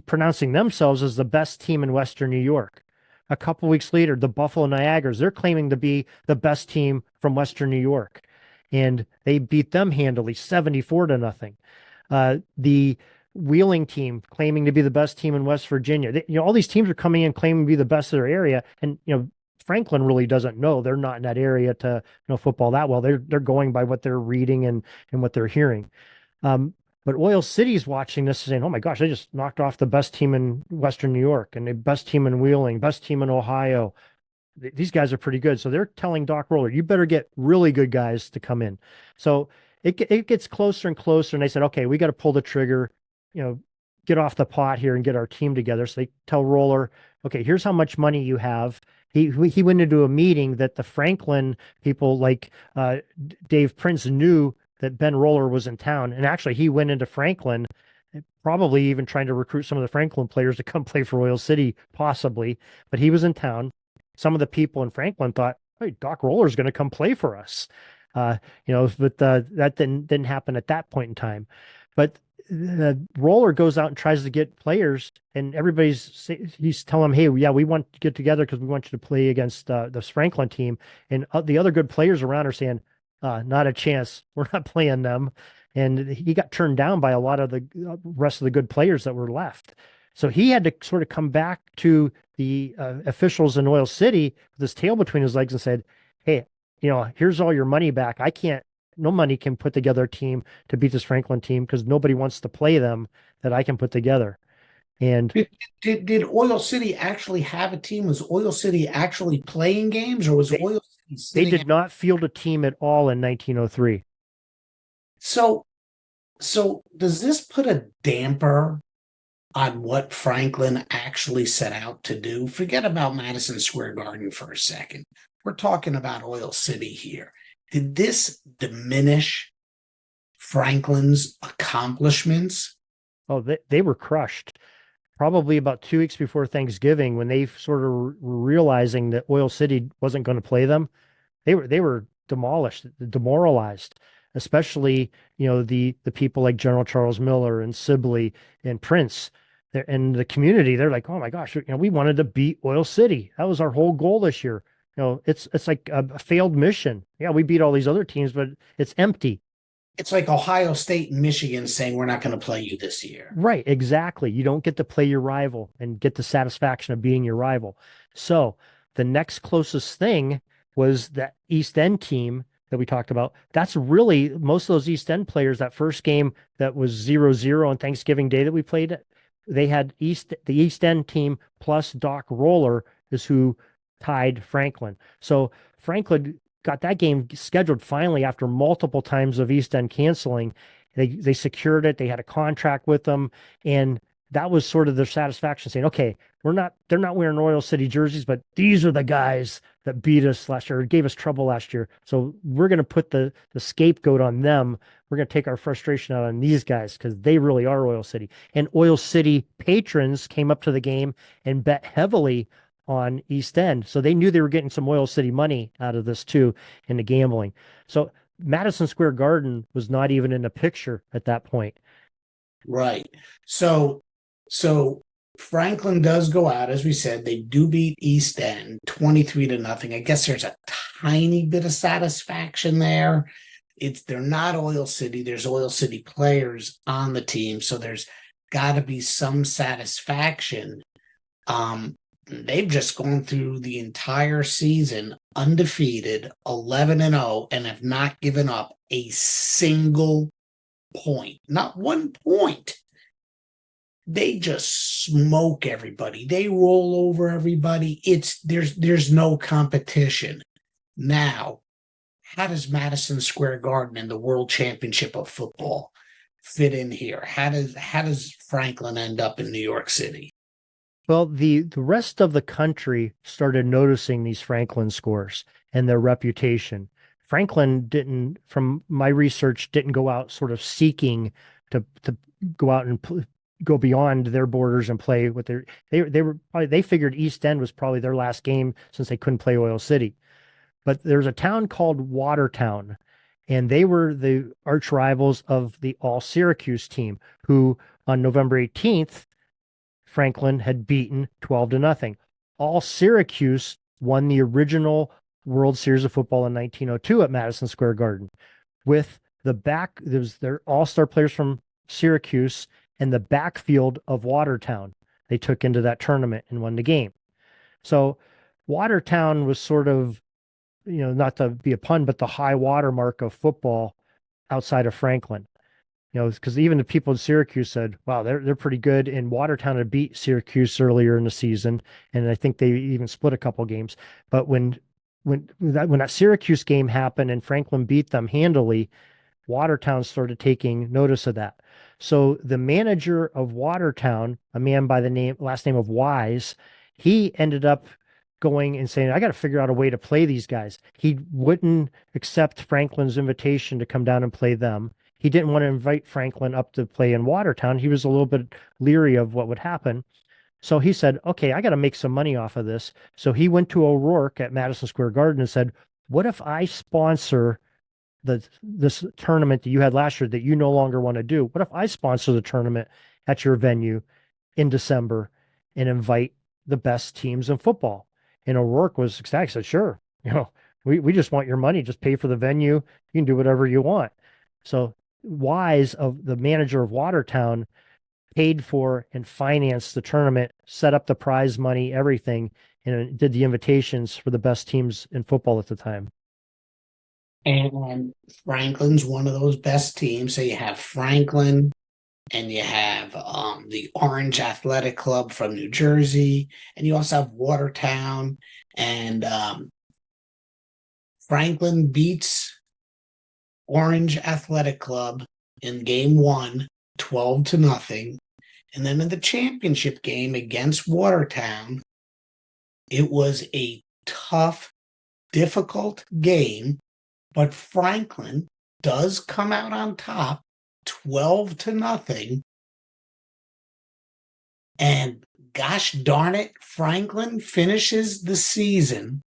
Speaker 2: pronouncing themselves as the best team in Western New York. A couple weeks later, the Buffalo Niagaras, they're claiming to be the best team from Western New York, and they beat them handily, 74-0. The Wheeling team claiming to be the best team in West Virginia. All these teams are coming in claiming to be the best of their area, and Franklin really doesn't know. They're not in that area to know football that well. They're going by what they're reading and what they're hearing. But Oil City's watching this saying, oh my gosh, they just knocked off the best team in Western New York and the best team in Wheeling, best team in Ohio. These guys are pretty good. So they're telling Doc Roller, you better get really good guys to come in. So it gets closer and closer. And they said, okay, we got to pull the trigger, get off the pot here and get our team together. So they tell Roller, okay, here's how much money you have. He went into a meeting that the Franklin people like Dave Prince knew that Ben Roller was in town. And actually he went into Franklin, probably even trying to recruit some of the Franklin players to come play for Oil City, possibly. But he was in town. Some of the people in Franklin thought, hey, Doc Roller's going to come play for us. But that didn't happen at that point in time. But the Roller goes out and tries to get players, and he's telling them, hey, yeah, we want to get together because we want you to play against this Franklin team. And the other good players around are saying, not a chance. We're not playing them. And he got turned down by a lot of the rest of the good players that were left. So he had to sort of come back to the officials in Oil City with his tail between his legs and said, hey, here's all your money back. No money can put together a team to beat this Franklin team because nobody wants to play them that I can put together. And
Speaker 1: did Oil City actually have a team? Was Oil City actually playing games, or was Oil City
Speaker 2: they did not field a team at all in 1903?
Speaker 1: So does this put a damper on what Franklin actually set out to do? Forget about Madison Square Garden for a second. We're talking about Oil City here. Did this diminish Franklin's accomplishments?
Speaker 2: Oh, they were crushed. Probably about 2 weeks before Thanksgiving, when they sort of were realizing that Oil City wasn't going to play them, they were demolished, demoralized. Especially, the people like General Charles Miller and Sibley and Prince and the community. They're like, oh my gosh, we wanted to beat Oil City. That was our whole goal this year. It's like a failed mission. Yeah, we beat all these other teams, but it's empty.
Speaker 1: It's like Ohio State and Michigan saying we're not going to play you this year.
Speaker 2: Right, exactly. You don't get to play your rival and get the satisfaction of being your rival. So the next closest thing was that East End team that we talked about, that's really most of those East End players. That first game that was 0-0 on Thanksgiving Day that we played, they had the East End team plus Doc Roller is who tied Franklin. So Franklin got that game scheduled finally after multiple times of East End canceling. They secured it. They had a contract with them, and that was sort of their satisfaction, saying, "Okay, they're not wearing Royal City jerseys, but these are the guys that beat us last year, or gave us trouble last year. So we're going to put the scapegoat on them. We're going to take our frustration out on these guys because they really are Oil City." And Oil City patrons came up to the game and bet heavily on East End. So they knew they were getting some Oil City money out of this too in the gambling. So Madison Square Garden was not even in the picture at that point.
Speaker 1: Right. So Franklin does go out, as we said. They do beat East End 23-0. I guess there's a tiny bit of satisfaction there. They're not Oil City. There's Oil City players on the team, so there's got to be some satisfaction. They've just gone through the entire season undefeated, 11-0, and have not given up a single point, not 1 point. They just smoke everybody. They roll over everybody. There's no competition. Now, how does Madison Square Garden and the World Championship of Football fit in here? How does Franklin end up in New York City?
Speaker 2: Well, the rest of the country started noticing these Franklin scores and their reputation. Franklin didn't, from my research, didn't go out sort of seeking to go out and go beyond their borders and play with they figured East End was probably their last game since they couldn't play Oil City. But there's a town called Watertown, and they were the arch rivals of the All Syracuse team, who on November 18th, Franklin had beaten 12-0. All Syracuse won the original World Series of Football in 1902 at Madison Square Garden with there was their all-star players from Syracuse and the backfield of Watertown they took into that tournament and won the game. So Watertown was sort of, not to be a pun, but the high water mark of football outside of Franklin. Because even the people in Syracuse said, wow, they're pretty good. And Watertown had beat Syracuse earlier in the season, and I think they even split a couple games. But when that Syracuse game happened and Franklin beat them handily, Watertown started taking notice of that. So the manager of Watertown, a man by the last name of Wise, he ended up going and saying, I got to figure out a way to play these guys. He wouldn't accept Franklin's invitation to come down and play them. He didn't want to invite Franklin up to play in Watertown. He was a little bit leery of what would happen. So he said, okay, I got to make some money off of this. So he went to O'Rourke at Madison Square Garden and said, what if I sponsor this tournament that you had last year that you no longer want to do? What if I sponsor the tournament at your venue in December and invite the best teams in football? And O'Rourke was ecstatic. Said, sure, we just want your money. Just pay for the venue. You can do whatever you want. So Wise, of the manager of Watertown, paid for and financed the tournament, set up the prize money, everything, and did the invitations for the best teams in football at the time.
Speaker 1: And Franklin's one of those best teams. So you have Franklin, and you have the Orange Athletic Club from New Jersey, and you also have Watertown. And Franklin beats Orange Athletic Club in game 1, 12-0. And then in the championship game against Watertown, it was a tough, difficult game, but Franklin does come out on top, 12-0. And gosh darn it, Franklin finishes the season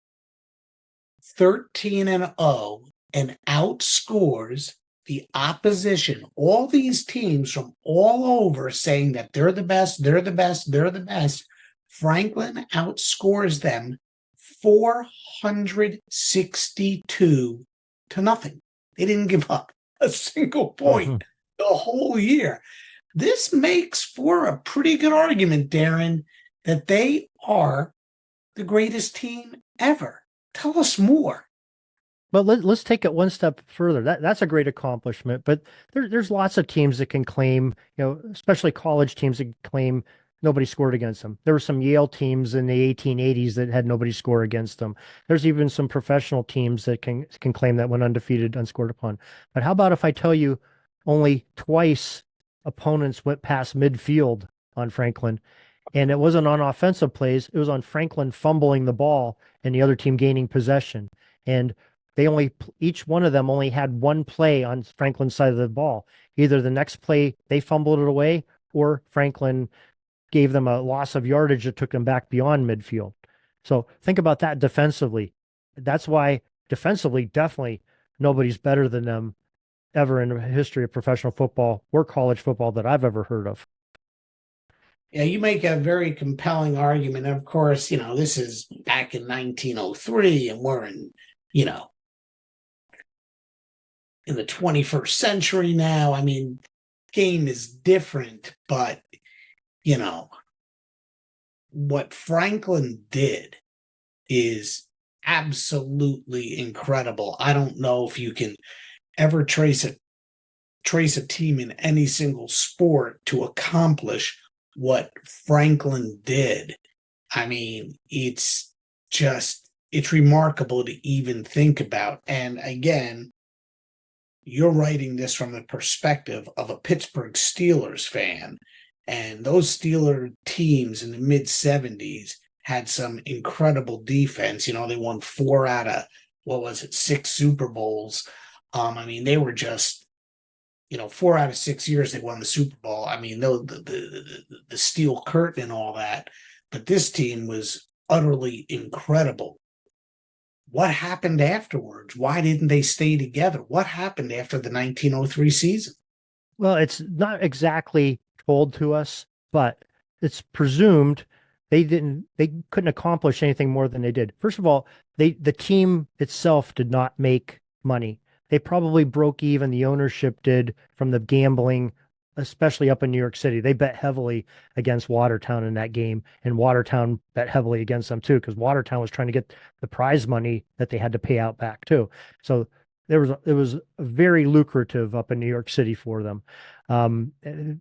Speaker 1: 13-0 and outscores the opposition, all these teams from all over saying that they're the best, they're the best, they're the best. Franklin outscores them 462-0. They didn't give up a single point the whole year. This makes for a pretty good argument, Darin, that they are the greatest team ever. Tell us more.
Speaker 2: But let's take it one step further. That's a great accomplishment. But there's lots of teams that can claim, especially college teams that can claim nobody scored against them. There were some Yale teams in the 1880s that had nobody score against them. There's even some professional teams that can claim that went undefeated, unscored upon. But how about if I tell you only twice opponents went past midfield on Franklin, and it wasn't on offensive plays, it was on Franklin fumbling the ball and the other team gaining possession. And each one of them only had one play on Franklin's side of the ball. Either the next play they fumbled it away, or Franklin gave them a loss of yardage that took them back beyond midfield. So think about that defensively. That's why defensively, definitely nobody's better than them ever in the history of professional football or college football that I've ever heard of.
Speaker 1: Yeah, you make a very compelling argument. Of course, this is back in 1903 and we're in the 21st century now. I mean, game is different, but what Franklin did is absolutely incredible. I don't know if you can ever trace a team in any single sport to accomplish what Franklin did. I mean, it's remarkable to even think about. And again, you're writing this from the perspective of a Pittsburgh Steelers fan. And those Steeler teams in the mid 70s had some incredible defense. They won 4 out of, 6 Super Bowls. I mean, they were just, 4 out of 6 years they won the Super Bowl. I mean, the steel curtain and all that. But this team was utterly incredible. What happened afterwards? Why didn't they stay together? What happened after the 1903 season?
Speaker 2: Well, it's not exactly told to us, but it's presumed they couldn't accomplish anything more than they did. First of all, the team itself did not make money. They probably broke even. The ownership did from the gambling, especially up in New York City. They bet heavily against Watertown in that game, and Watertown bet heavily against them too, because Watertown was trying to get the prize money that they had to pay out back too. So it was very lucrative up in New York City for them.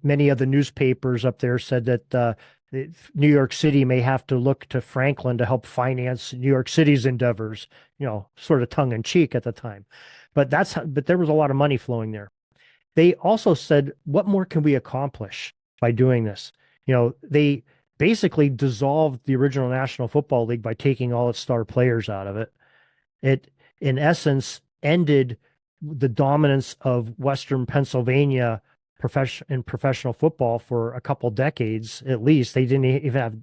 Speaker 2: Many of the newspapers up there said that New York City may have to look to Franklin to help finance New York City's endeavors, sort of tongue in cheek at the time. But there was a lot of money flowing there. They also said, what more can we accomplish by doing this? They basically dissolved the original National Football League by taking all its star players out of it. It, in essence, ended the dominance of Western Pennsylvania professional football for a couple decades at least. They didn't even have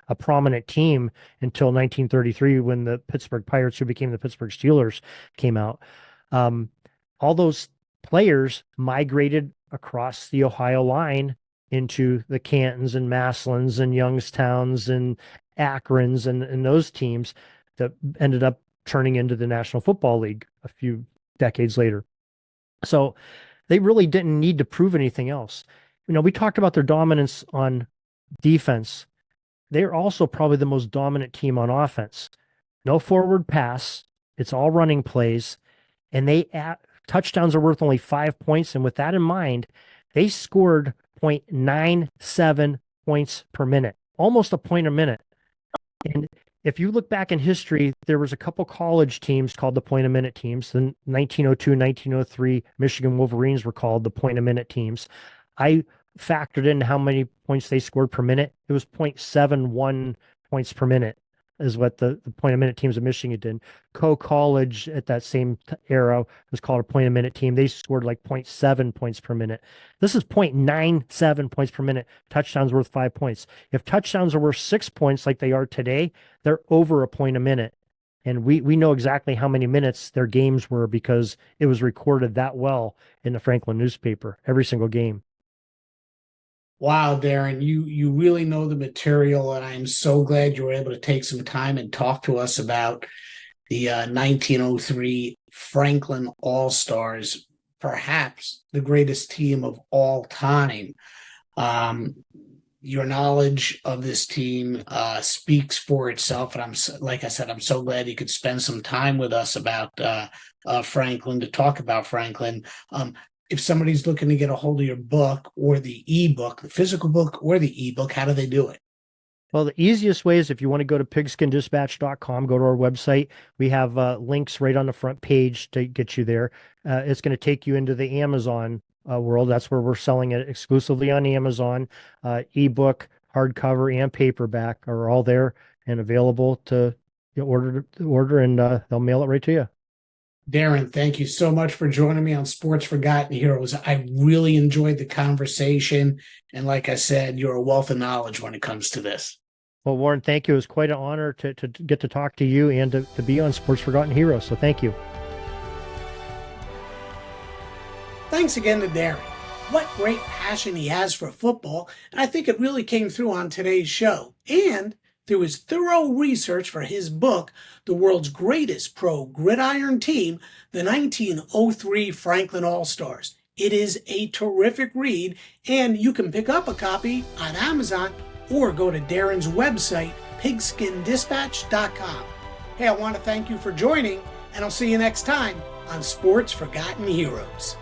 Speaker 2: a prominent team until 1933 when the Pittsburgh Pirates, who became the Pittsburgh Steelers, came out. All those players migrated across the Ohio line into the Cantons and Massillons and Youngstowns and Akrons and those teams that ended up turning into the National Football League a few decades later. So they really didn't need to prove anything else. We talked about their dominance on defense. They're also probably the most dominant team on offense. No forward pass. It's all running plays. And touchdowns are worth only 5 points. And with that in mind, they scored 0.97 points per minute, almost a point a minute. And if you look back in history, there was a couple college teams called the point a minute teams. The 1902, 1903 Michigan Wolverines were called the point a minute teams. I factored in how many points they scored per minute. It was 0.71 points per minute is what the point a minute teams of Michigan did. Co-college at that same era was called a point a minute team. They scored like 0.7 points per minute. This is 0.97 points per minute. Touchdowns worth 5 points. If touchdowns are worth 6 points like they are today, they're over a point a minute. And we know exactly how many minutes their games were because it was recorded that well in the Franklin newspaper, every single game.
Speaker 1: Wow, Darin, you really know the material, and I'm so glad you were able to take some time and talk to us about the 1903 Franklin All-Stars, perhaps the greatest team of all time. Your knowledge of this team speaks for itself, and like I said, I'm so glad you could spend some time with us about Franklin, to talk about Franklin. If somebody's looking to get a hold of your book or the ebook, the physical book or the ebook, how do they do it?
Speaker 2: Well, the easiest way is if you want to go to pigskindispatch.com, go to our website. We have links right on the front page to get you there. It's going to take you into the Amazon world. That's where we're selling it exclusively on Amazon. Ebook, hardcover, and paperback are all there and available to order, and they'll mail it right to you.
Speaker 1: Darin, thank you so much for joining me on Sports Forgotten Heroes. I really enjoyed the conversation. And like I said, you're a wealth of knowledge when it comes to this.
Speaker 2: Well, Warren, thank you. It was quite an honor to get to talk to you and to be on Sports Forgotten Heroes. So thank you.
Speaker 1: Thanks again to Darin. What great passion he has for football, and I think it really came through on today's show. And through his thorough research for his book, The World's Greatest Pro Gridiron Team, the 1903 Franklin All-Stars. It is a terrific read, and you can pick up a copy on Amazon or go to Darin's website, pigskindispatch.com. Hey, I want to thank you for joining, and I'll see you next time on Sports Forgotten Heroes.